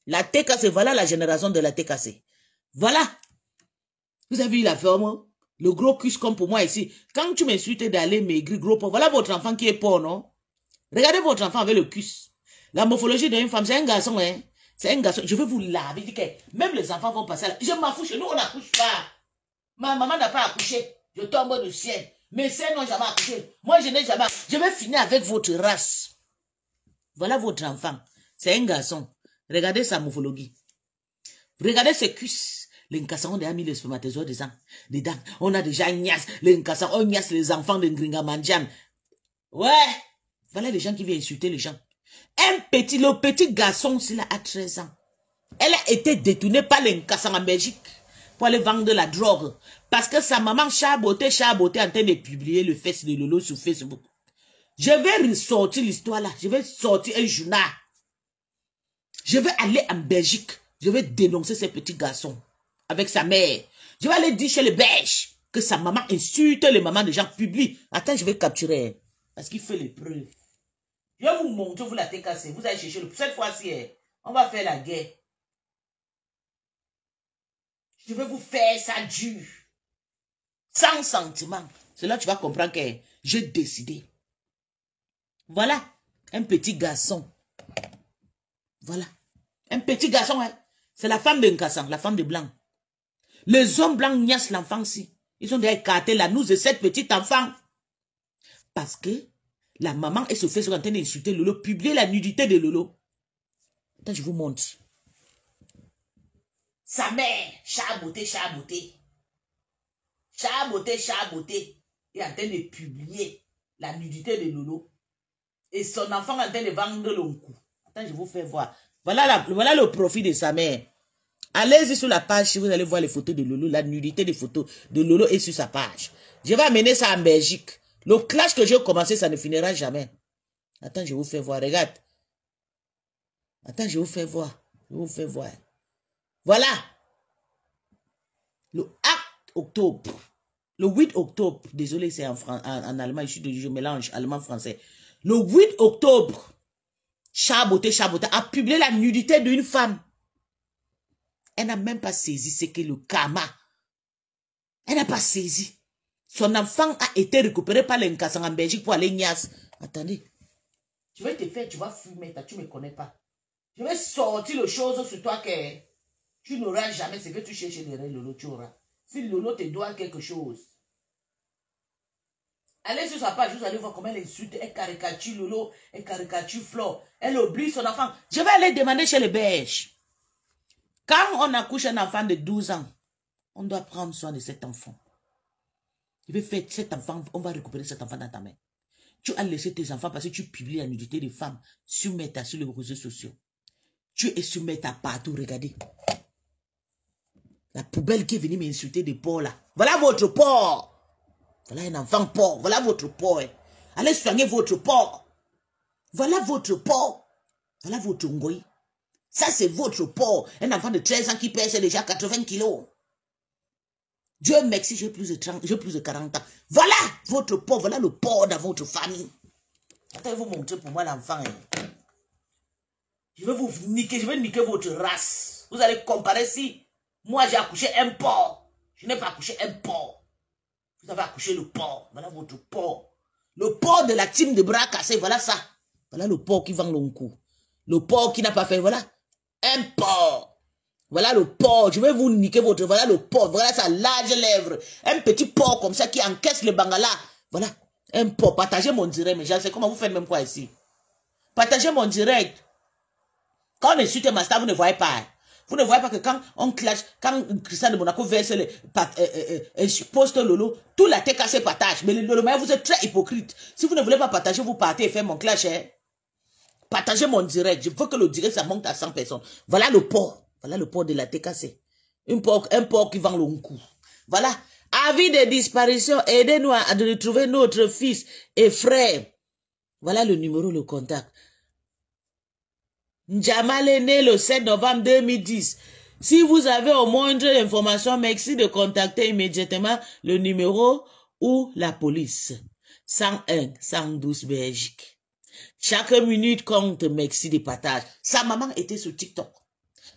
La TKC, voilà la génération de la TKC. Voilà. Vous avez vu la forme, le gros cul comme pour moi ici. Quand tu m'insultes d'aller maigrir, gros porc, voilà votre enfant qui est porc, non? Regardez votre enfant avec le cul. La morphologie d'une femme, c'est un garçon, hein? C'est un garçon. Je vais vous laver. Même les enfants vont passer là. Je m'en fous. Chez nous, on n'accouche pas. Ma maman n'a pas accouché. Je tombe du ciel. Mes sœurs n'ont jamais accouché. Moi, je n'ai jamais. Je vais finir avec votre race. Voilà votre enfant. C'est un garçon. Regardez sa morphologie. Regardez ses cuisses. L'incassant, on a mis les spermatozoïdes dedans. On a déjà niasse. L'incassant, on niasse les enfants de Ngringamandian. Ouais. Voilà les gens qui viennent insulter les gens. Le petit garçon, s'il a 13 ans. Elle a été détournée par l'incassant en Belgique pour aller vendre de la drogue. Parce que sa maman Chaboté en train de publier le fesse de Lolo sur Facebook. Je vais ressortir l'histoire là. Je vais sortir un journal. Je vais aller en Belgique. Je vais dénoncer ces petits garçons avec sa mère. Je vais aller dire chez les Belges que sa maman insulte les mamans des gens publics. Attends, je vais capturer. Parce qu'il fait les preuves. Je vais vous montrer, vous la TKC. Vous allez chercher cette fois-ci, on va faire la guerre. Je vais vous faire ça dur. Sans sentiment. C'est là que tu vas comprendre que j'ai décidé. Voilà. Un petit garçon. Voilà. Un petit garçon, hein. C'est la femme d'un garçon, la femme de blanc. Les hommes blancs niassent l'enfant-ci. Ils ont déjà écarté la nous de cette petite enfant. Parce que La maman est sur Facebook en train d'insulter Lolo, publier la nudité de Lolo. Attends, je vous montre. Sa mère, chaboté, chaboté. Chaboté, chaboté. Il est en train de publier la nudité de Lolo. Et son enfant est en train de vendre le coup. Attends, je vous fais voir. Voilà le profil de sa mère. Allez-y sur la page si vous allez voir les photos de Lolo. La nudité des photos de Lolo est sur sa page. Je vais amener ça en Belgique. Le clash que j'ai commencé, ça ne finira jamais. Attends, je vous fais voir. Regarde. Attends, je vous fais voir. Je vous fais voir. Voilà. Le 8 octobre. Le 8 octobre. Désolé, c'est en allemand. Je mélange allemand-français. Le 8 octobre. Chaboté a publié la nudité d'une femme. Elle n'a même pas saisi ce qu'est le karma. Elle n'a pas saisi. Son enfant a été récupéré par l'Incassant en Belgique pour aller niasse. Attendez. Je vais te faire, tu vas fumer, tu ne me connais pas. Je vais sortir les choses sur toi que tu n'auras jamais ce que tu cherches derrière Lolo, tu auras. Si Lolo te doit quelque chose. Allez sur sa page, vous allez voir comment elle insulte, elle caricature Lolo, elle caricature Flo. Elle oublie son enfant. Je vais aller demander chez les Belges. Quand on accouche un enfant de 12 ans, on doit prendre soin de cet enfant. Je vais faire cet enfant, on va récupérer cet enfant dans ta main. Tu as laissé tes enfants parce que tu publies la nudité des femmes sur Meta, sur les réseaux sociaux. Tu es sur Meta partout, regardez. La poubelle qui est venue m'insulter des porcs là. Voilà votre porc. Voilà un enfant porc. Voilà votre porc. Allez soigner votre porc. Voilà votre porc. Voilà votre ngoï. Ça c'est votre porc. Un enfant de 13 ans qui pèse déjà 80 kilos. Dieu merci, j'ai plus de 40 ans. Voilà votre porc. Voilà le porc dans votre famille. Attendez, vous montrer pour moi l'enfant. Je vais vous niquer, je vais niquer votre race. Vous allez comparer si moi j'ai accouché un porc. Je n'ai pas accouché un porc. Vous avez accouché le porc. Voilà votre porc. Le porc de la team de bras cassés, voilà ça. Voilà le porc qui vend le coup. Le porc qui n'a pas fait, voilà. Un porc. Voilà le porc. Je vais vous niquer votre... Voilà le porc. Voilà sa large lèvre. Un petit porc comme ça qui encaisse le bangala. Voilà. Un porc. Partagez mon direct, mes gens. C'est comment vous faites même quoi ici. Partagez mon direct. Quand on insulte ma star, vous ne voyez pas. Vous ne voyez pas que quand on clash, quand Christian de Monaco verse poste Lolo, tout la tête cassée partage. Mais le maire, vous êtes très hypocrite. Si vous ne voulez pas partager, vous partez et faire mon clash. Hein. Partagez mon direct. Je veux que le direct, ça monte à 100 personnes. Voilà le porc. Voilà le porc de la tête cassée. Un porc qui vend le coup. Voilà. Avis de disparition, aidez-nous à retrouver notre fils et frère. Voilà le numéro, le contact. Njamal est né le 7 novembre 2010. Si vous avez au moindre information, merci de contacter immédiatement le numéro ou la police. 101 112 Belgique. Chaque minute compte, merci de partage. Sa maman était sur TikTok.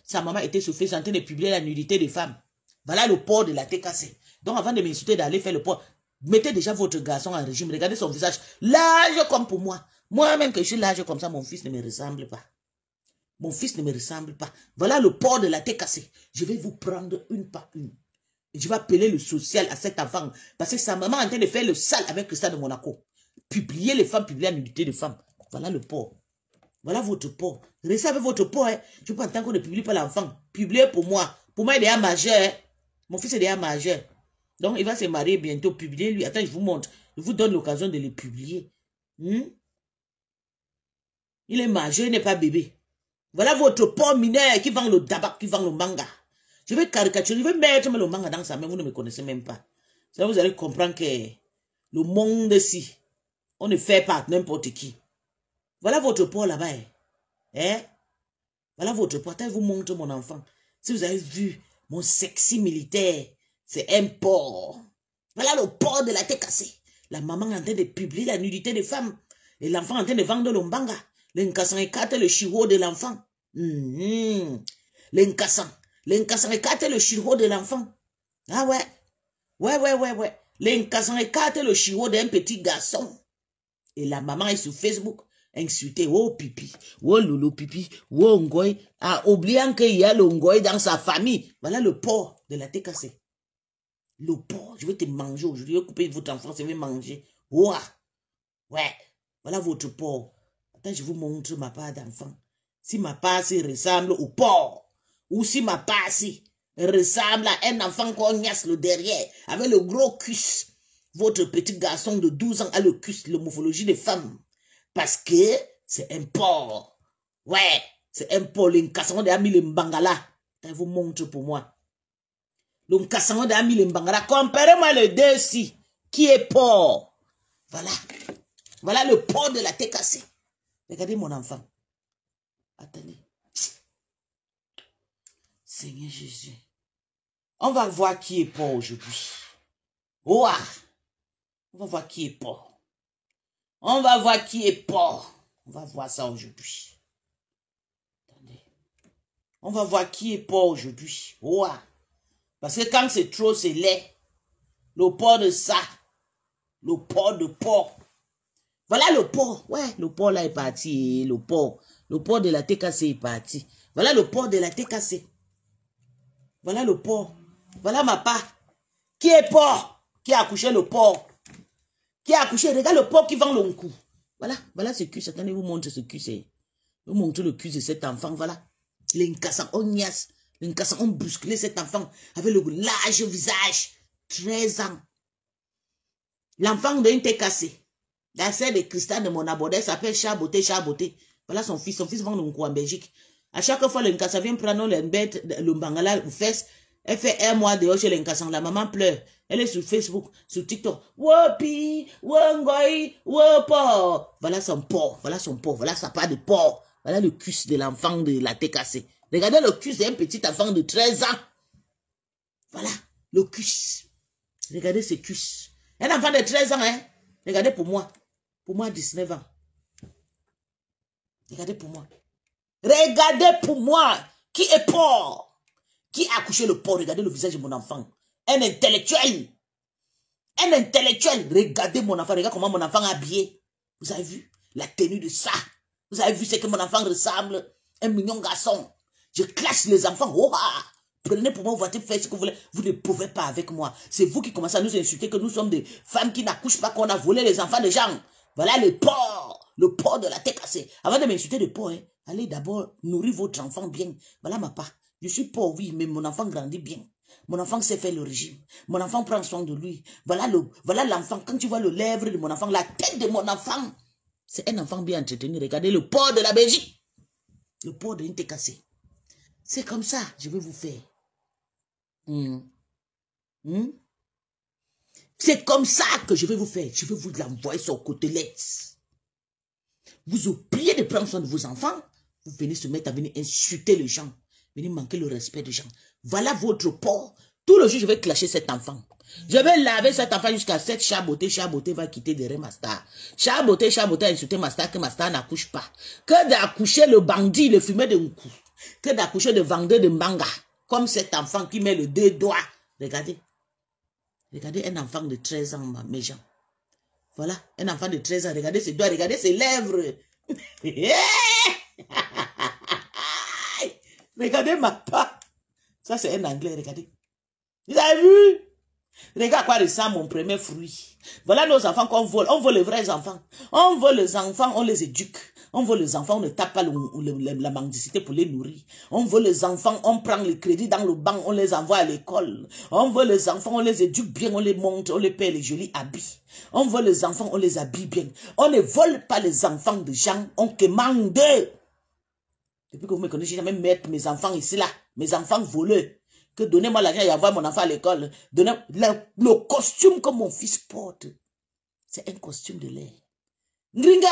Sa maman était sur Facebook en train de publier la nudité des femmes. Voilà le porc de la tête cassée. Donc avant de m'insulter d'aller faire le porc, mettez déjà votre garçon en régime. Regardez son visage. Large comme pour moi. Moi-même que je suis large comme ça, mon fils ne me ressemble pas. Mon fils ne me ressemble pas. Voilà le porc de la tête cassée. Je vais vous prendre une par une. Et je vais appeler le social à cet enfant. Parce que sa maman est en train de faire le sale avec Christian de Monaco. Publier les femmes, publier la nudité des femmes. Voilà le porc. Voilà votre porc. Restez avec votre porc. Hein. Je ne peux pas entendre qu'on ne publie pas l'enfant. Publiez pour moi. Pour moi, il est déjà majeur. Hein. Mon fils est déjà majeur. Donc, il va se marier bientôt. Publiez lui. Attends, je vous montre. Je vous donne l'occasion de le publier. Il est majeur, il n'est pas bébé. Voilà votre porc mineur qui vend le tabac, qui vend le manga. Je vais caricaturer, je vais mettre le manga dans sa main, vous ne me connaissez même pas. Ça, vous allez comprendre que le monde-ci, on ne fait pas n'importe qui. Voilà votre porc là-bas. Hein? Voilà votre porc. Attends, je vous montre mon enfant. Si vous avez vu mon sexy militaire, c'est un porc. Voilà le porc de la tête cassée. La maman est en train de publier la nudité des femmes. Et l'enfant est en train de vendre le manga. L'incassant écarte le chiro de l'enfant. L'incassant écarte le chiro de l'enfant. Ah ouais. Ouais. L'incassant écarte le chiro d'un petit garçon. Et la maman est sur Facebook. Insultée. Oh pipi. Oh loulou pipi. Oh ngoy. Ah, oubliant qu'il y a le ngoy dans sa famille. Voilà le porc de la tête cassée. Le porc. Je vais te manger aujourd'hui. Je vais couper votre enfant. Je vais manger. Ouais. Voilà votre porc. Attends, je vous montre ma part d'enfant. Si ma part ressemble au porc, ou si ma part ressemble à un enfant qu'on gnasse le derrière, avec le gros cuisse, votre petit garçon de 12 ans a le cuisse, la morphologie des femmes. Parce que c'est un porc. Ouais, c'est un porc. L'incassement de Ami Mbangala. Je vous montre pour moi. L'incassement de Ami Mbangala. Comparez-moi les deux ici. Qui est porc? Voilà. Voilà le porc de la TKC. Regardez mon enfant. Attendez. Seigneur Jésus. On va voir qui est porc aujourd'hui. Ouah. On va voir qui est porc. On va voir qui est porc. On va voir ça aujourd'hui. Attendez. On va voir qui est porc aujourd'hui. Ouah. Parce que quand c'est trop, c'est laid. Le porc de ça. Le porc de porc. Voilà le porc. Ouais, le porc là est parti. Le porc de la TKC est parti. Voilà le porc de la TKC. Voilà le porc. Voilà ma part. Qui est porc? Qui a accouché le porc? Qui a accouché? Regarde le porc qui vend le cou. Voilà, voilà ce cul. Attendez, vous montre ce cul. Vous montre le cul de cet enfant. Voilà. L'incassant, on niasse. L'incassant, on bousculé cet enfant avec le large visage. 13 ans. L'enfant de une TKC. La sœur de Christiane de mon abordé s'appelle Chaboté, Chaboté. Voilà son fils. Son fils vend le cou en Belgique. À chaque fois, l'incassant vient prendre les bêtes, le bangala aux fesses. Elle fait un mois dehors chez l'incassant. La maman pleure. Elle est sur Facebook, sur TikTok. Wopi, wongoi, wopo. Voilà son porc. Voilà son porc. Voilà sa part de porc. Voilà le cul de l'enfant de la TKC. Regardez le cul d'un petit enfant de 13 ans. Voilà, le cul. Regardez ce cul. Un enfant de 13 ans, hein. Regardez pour moi. Pour moi, 19 ans. Regardez pour moi. Regardez pour moi. Qui est porc? Qui a accouché le porc? Regardez le visage de mon enfant. Un intellectuel. Un intellectuel. Regardez mon enfant. Regardez comment mon enfant est habillé. Vous avez vu la tenue de ça? Vous avez vu ce que mon enfant ressemble? Un mignon garçon. Je classe les enfants. Oh, ah. Prenez pour moi, voiture, faites ce que vous voulez. Vous ne pouvez pas avec moi. C'est vous qui commencez à nous insulter que nous sommes des femmes qui n'accouchent pas, qu'on a volé les enfants des gens. Voilà le porc. Le porc de la TKC. Avant de m'insulter de porc, hein, allez d'abord nourrir votre enfant bien. Voilà ma part. Je suis porc, oui, mais mon enfant grandit bien. Mon enfant sait faire le régime. Mon enfant prend soin de lui. Voilà l'enfant. Quand tu vois le lèvre de mon enfant, la tête de mon enfant, c'est un enfant bien entretenu. Regardez le porc de la Belgique. Le porc de une TKC. C'est comme ça, je vais vous faire. C'est comme ça que je vais vous faire. Je vais vous l'envoyer sur côtelette. Vous oubliez de prendre soin de vos enfants. Vous venez se mettre à venir insulter les gens. Venez manquer le respect des gens. Voilà votre porc. Tout le jour, je vais clasher cet enfant. Je vais laver cet enfant jusqu'à cette Chaboté. Chaboté va quitter derrière ma star. Chaboté a insulté ma star, que ma star n'accouche pas. Que d'accoucher le bandit, le fumeur de Nkou. Que d'accoucher de vendeur de manga. Comme cet enfant qui met le deux doigts. Regardez. Regardez un enfant de 13 ans, mes gens. Voilà, un enfant de 13 ans. Regardez ses doigts, regardez ses lèvres. Regardez ma part. Ça, c'est un anglais, regardez. Vous avez vu? Regarde à quoi ressemble mon premier fruit. Voilà nos enfants qu'on vole. On vole les vrais enfants. On vole les enfants, on les éduque. On vole les enfants, on ne tape pas la mendicité pour les nourrir. On vole les enfants, on prend le crédit dans le banc, on les envoie à l'école. On vole les enfants, on les éduque bien, on les monte, on les paie les jolis habits. On vole les enfants, on les habille bien. On ne vole pas les enfants de gens, on commande. Depuis que vous me connaissez, j'ai jamais mettre mes enfants ici là. Mes enfants voleurs. Que donnez-moi l'argent et envoie mon enfant à l'école. Donnez le costume que mon fils porte. C'est un costume de l'air. Ngringa,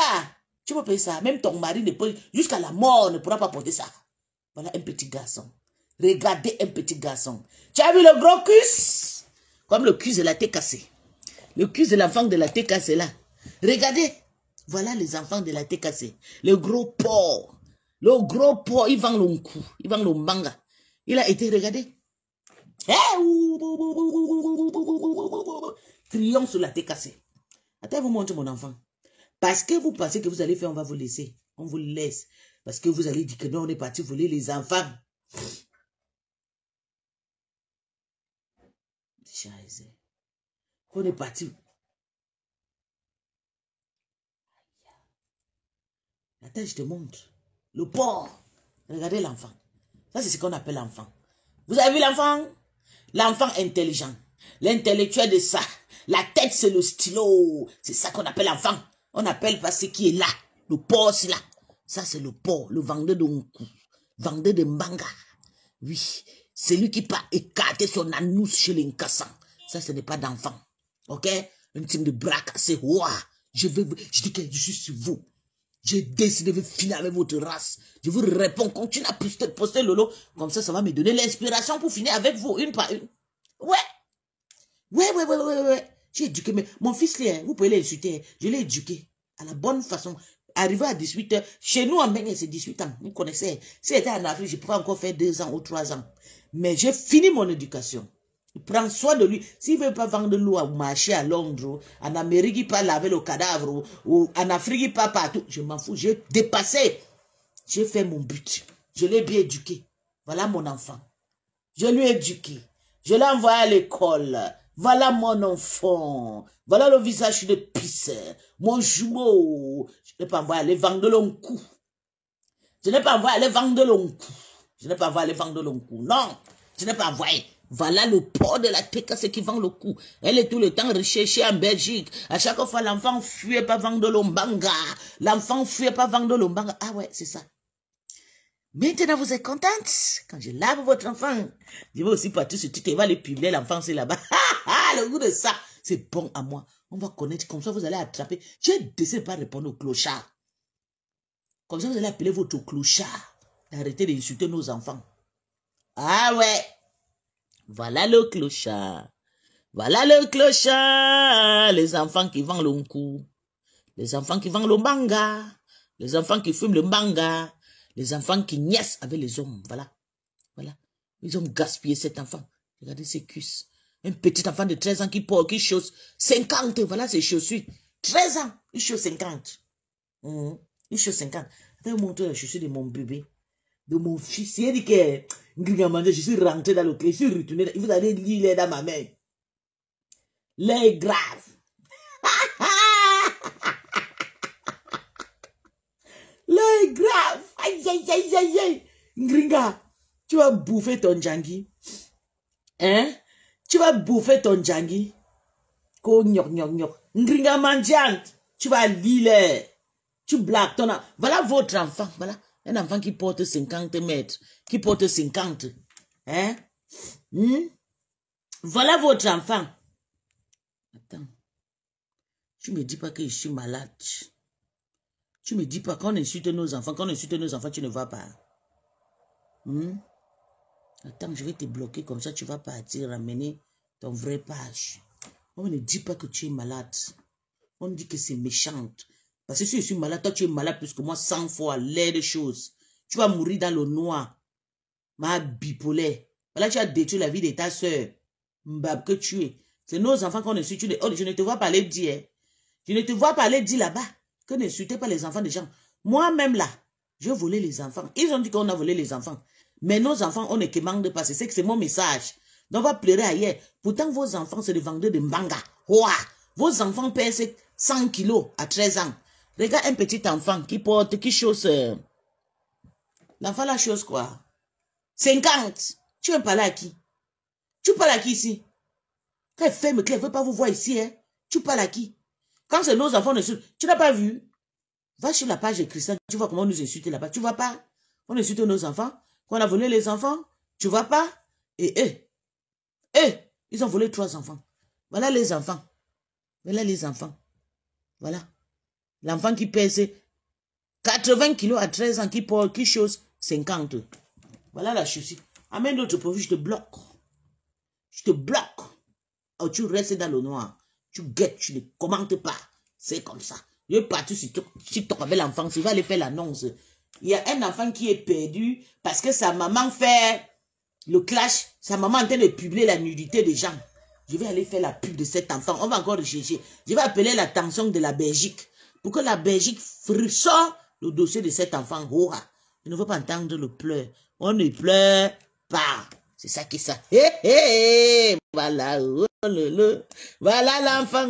tu peux payer ça. Même ton mari ne peut, jusqu'à la mort, ne pourra pas porter ça. Voilà un petit garçon. Regardez un petit garçon. Tu as vu le gros cul? Comme le cul de la TKC. Le cul de l'enfant de la TKC là. Regardez. Voilà les enfants de la TKC. Le gros porc. Le gros porc, il vend le cou. Il vend le manga. Il a été, regardez. Crions sur la TKC. Attends, vous montre mon enfant. Parce que vous pensez que vous allez faire, on va vous laisser. On vous laisse. Parce que vous allez dire que non, on est parti voler les enfants. On est parti. Attends, je te montre. Le porc. Regardez l'enfant. Ça, c'est ce qu'on appelle l'enfant. Vous avez vu l'enfant? L'enfant intelligent. L'intellectuel de ça. La tête, c'est le stylo. C'est ça qu'on appelle l'enfant. On appelle pas ce qui est là. Le porc, c'est là. Ça, c'est le porc. Le vendeur de Nkou. Vendeur de Mbanga. Oui. C'est lui qui peut écarter son anus chez les Nkassan. Ça, ce n'est pas d'enfant. Ok? Un type de bras cassé. Ouah. Je dis que je suis sur vous. J'ai décidé de finir avec votre race. Je vous réponds, continue à poster Lolo. Comme ça, ça va me donner l'inspiration pour finir avec vous, une par une. Ouais. J'ai éduqué, mais mon fils, là, vous pouvez l'insulter. Je l'ai éduqué à la bonne façon. Arrivé à 18 h, chez nous en Bénin, c'est 18 ans. Vous connaissez. Si j'étais en Afrique, je pourrais encore faire 2 ans ou 3 ans. Mais j'ai fini mon éducation. Prends soin de lui. S'il ne veut pas vendre de l'eau ou marcher à Londres, en Amérique, il ne peut pas laver le cadavre, ou en Afrique, il ne peut pas partout. Je m'en fous. J'ai dépassé. J'ai fait mon but. Je l'ai bien éduqué. Voilà mon enfant. Je lui ai éduqué. Je l'ai envoyé à l'école. Voilà mon enfant. Voilà le visage de pisse. Mon jumeau. Je n'ai pas envoyé aller vendre de l'on coup. Je n'ai pas envoyé aller vendre de l'on coup. Je n'ai pas envoyé aller vendre de l'on coup. Non. Je n'ai pas envoyé. Voilà le port de la TK, qui vend le coup. Elle est tout le temps recherchée en Belgique. À chaque fois, l'enfant fuit pas vendre de l'ombanga. L'enfant fuit pas vendre de l'ombanga. Ah ouais, c'est ça. Maintenant, vous êtes contente? Quand je lave votre enfant, je vais aussi partir sur TikTok, il va aller publier l'enfant, c'est là-bas. Le goût de ça, c'est bon à moi. On va connaître, comme ça, vous allez attraper. J'ai décidé de pas répondre au clochard. Comme ça, vous allez appeler votre clochard. Arrêtez d'insulter nos enfants. Ah ouais. Voilà le clochard. Voilà le clochard. Les enfants qui vendent le coup. Les enfants qui vendent le manga. Les enfants qui fument le manga. Les enfants qui niaisent avec les hommes. Voilà. Voilà. Ils ont gaspillé cet enfant. Regardez ses cuisses. Un petit enfant de 13 ans qui chausse 50. Voilà ses chaussures. 13 ans. Il chausse 50. Il chausse 50. Je vais vous montrer les chaussures de mon bébé. De mon fils. Il a dit que je suis rentré dans le clé. Je suis retourné. Vous allez lire dans ma main. Les graves. Les graves. Aïe. Ngringa, tu vas bouffer ton djangi. Hein? Tu vas bouffer ton djangi. Ko nyok. Ngringa mandiante. Tu vas lire. Tu blagues ton enfant. Voilà votre enfant. Voilà. Un enfant qui porte 50 mètres. Qui porte 50. Hein? Voilà votre enfant. Attends. Tu me dis pas que je suis malade. Tu me dis pas qu'on insulte nos enfants. Quand on insulte nos enfants, tu ne vas pas. Attends, je vais te bloquer comme ça, tu vas partir ramener ton vrai page. On ne dit pas que tu es malade. On dit que c'est méchante. Parce que si je suis malade, toi tu es malade plus que moi 100 fois, l'air des choses. Tu vas mourir dans le noir. Ma bipolaire. Voilà, tu as détruit la vie de ta soeur. Mbab que tu es. C'est nos enfants qu'on insulte. Oh, je ne te vois pas les dire. Je ne te vois pas les dire là-bas. Que n'insultez pas les enfants des gens. Moi-même là, je volais les enfants. Ils ont dit qu'on a volé les enfants. Mais nos enfants, on ne commande pas. C'est que c'est mon message. Donc, on va pleurer ailleurs. Pourtant, vos enfants, c'est des vendeurs de mbanga. Ouah! Vos enfants pèsent 100 kilos à 13 ans. Regarde un petit enfant qui chausse. L'enfant la chose quoi? 50. Tu veux parler à qui? Tu parles à qui ici? Quand elle ferme, elle ne veut pas vous voir ici. Hein? Tu parles à qui? Quand c'est nos enfants, tu n'as pas vu? Va sur la page de Christian, tu vois comment on nous insulte là-bas. Tu vois pas? On insulte nos enfants. Qu'on a volé les enfants. Tu vois pas? Et ils ont volé 3 enfants. Voilà les enfants. Voilà les enfants. Voilà. L'enfant qui pèse 80 kilos à 13 ans, qui chose 50. Voilà la chaussure. Amène d'autres profits, je te bloque. Je te bloque. Oh, tu restes dans le noir. Tu guettes, tu ne commentes pas. C'est comme ça. Je vais partir sur TikTok avec l'enfant. Il va aller faire l'annonce. Il y a un enfant qui est perdu parce que sa maman fait le clash. Sa maman est en train de publier la nudité des gens. Je vais aller faire la pub de cet enfant. On va encore rechercher. Je vais appeler l'attention de la Belgique. Pour que la Belgique sort le dossier de cet enfant. Oh, je ne veux pas entendre le pleur. On ne pleure pas. C'est ça qui est ça. Voilà. Voilà l'enfant.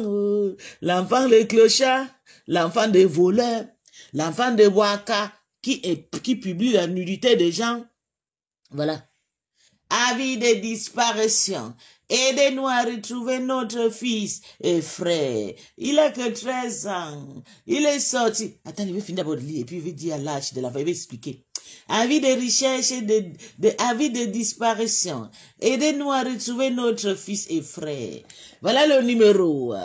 L'enfant le clochard. L'enfant des voleurs. L'enfant de Waka qui publie la nudité des gens. Voilà. Avis de disparition. Aidez-nous à retrouver notre fils et frère. Il a que 13 ans. Il est sorti. Attends, il veut finir d'abord de lire et puis il veut dire l'âge de l'enfant. Il veut expliquer. Avis de recherche et avis de disparition. Aidez-nous à retrouver notre fils et frère. Voilà le numéro.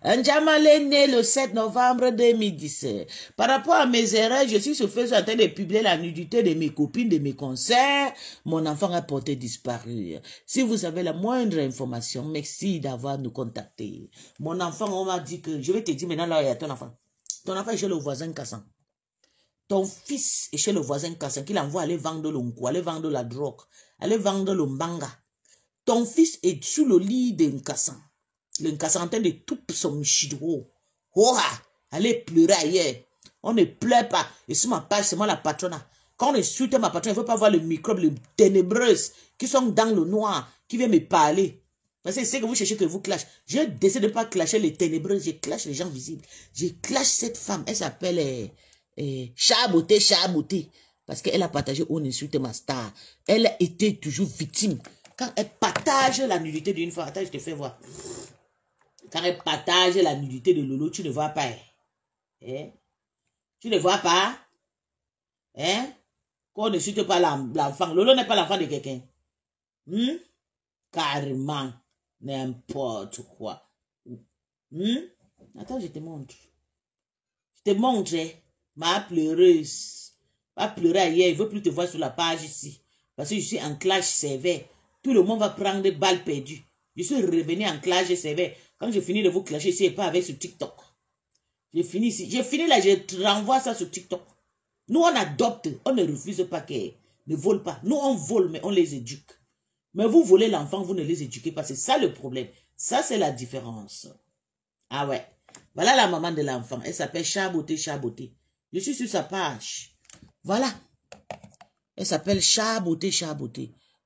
N'Djamena est né le 7 novembre 2017. Par rapport à mes erreurs, je suis sur Facebook en train de publier la nudité de mes copines, de mes concerts. Mon enfant a porté disparu. Si vous avez la moindre information, merci d'avoir nous contacté. Mon enfant, on m'a dit que, je vais te dire maintenant là, il y a ton enfant. Ton enfant est chez le voisin Kassan. Ton fils est chez le voisin Kassan qu'il envoie aller vendre le nko, aller vendre la drogue, aller vendre le mbanga. Ton fils est sous le lit de Nkassan. Le Nkassan est en train de tout son chidro. Oh, allez pleurer ailleurs. On ne pleure pas. Et sur ma page, c'est moi la patronne. Quand on insulte ma patronne, il ne veut pas voir les microbes, les ténébreuses qui sont dans le noir, qui viennent me parler. Parce que c'est que vous cherchez que vous clash. Je décide de ne pas clasher les ténébreuses, je clash les gens visibles. Je clash cette femme, elle s'appelle Chaboté. Parce qu'elle a partagé on insulte ma star. Elle a été toujours victime. Quand elle partage la nudité d'une fois, attends, je te fais voir. Quand elle partage la nudité de Lolo, tu ne vois pas. Hein? Tu ne vois pas? Hein? Qu'on ne suite pas l'enfant. Lolo n'est pas l'enfant de quelqu'un. Carrément. N'importe quoi. Attends, je te montre. Je te montre. Ma pleureuse. Va pleurer ailleurs. Il ne veut plus te voir sur la page ici. Parce que je suis en clash sévère. Tout le monde va prendre des balles perdues. Je suis revenu en clash sévère. Quand je finis de vous clasher ici et pas avec ce TikTok. J'ai fini ici. J'ai fini là, je te renvoie ça sur TikTok. Nous, on adopte. On ne refuse pas qu'ils ne volent pas. Nous, on vole, mais on les éduque. Mais vous volez l'enfant, vous ne les éduquez pas. C'est ça le problème. Ça, c'est la différence. Ah ouais. Voilà la maman de l'enfant. Elle s'appelle Chaboté. Je suis sur sa page. Voilà. Elle s'appelle Chaboté.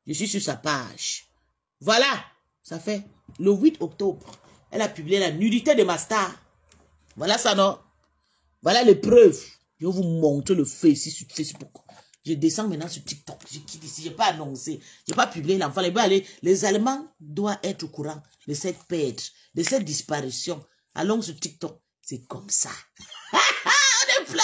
Je suis sur sa page. Voilà. Ça fait le 8 octobre. Elle a publié la nudité de ma star. Voilà ça, non? Voilà les preuves. Je vais vous montrer le fait ici sur Facebook. Je descends maintenant sur TikTok. Je quitte ici. Je n'ai pas annoncé. Je n'ai pas publié l'enfant. Les Allemands doivent être au courant de cette perte, de cette disparition. Allons sur TikTok. C'est comme ça. On est plein.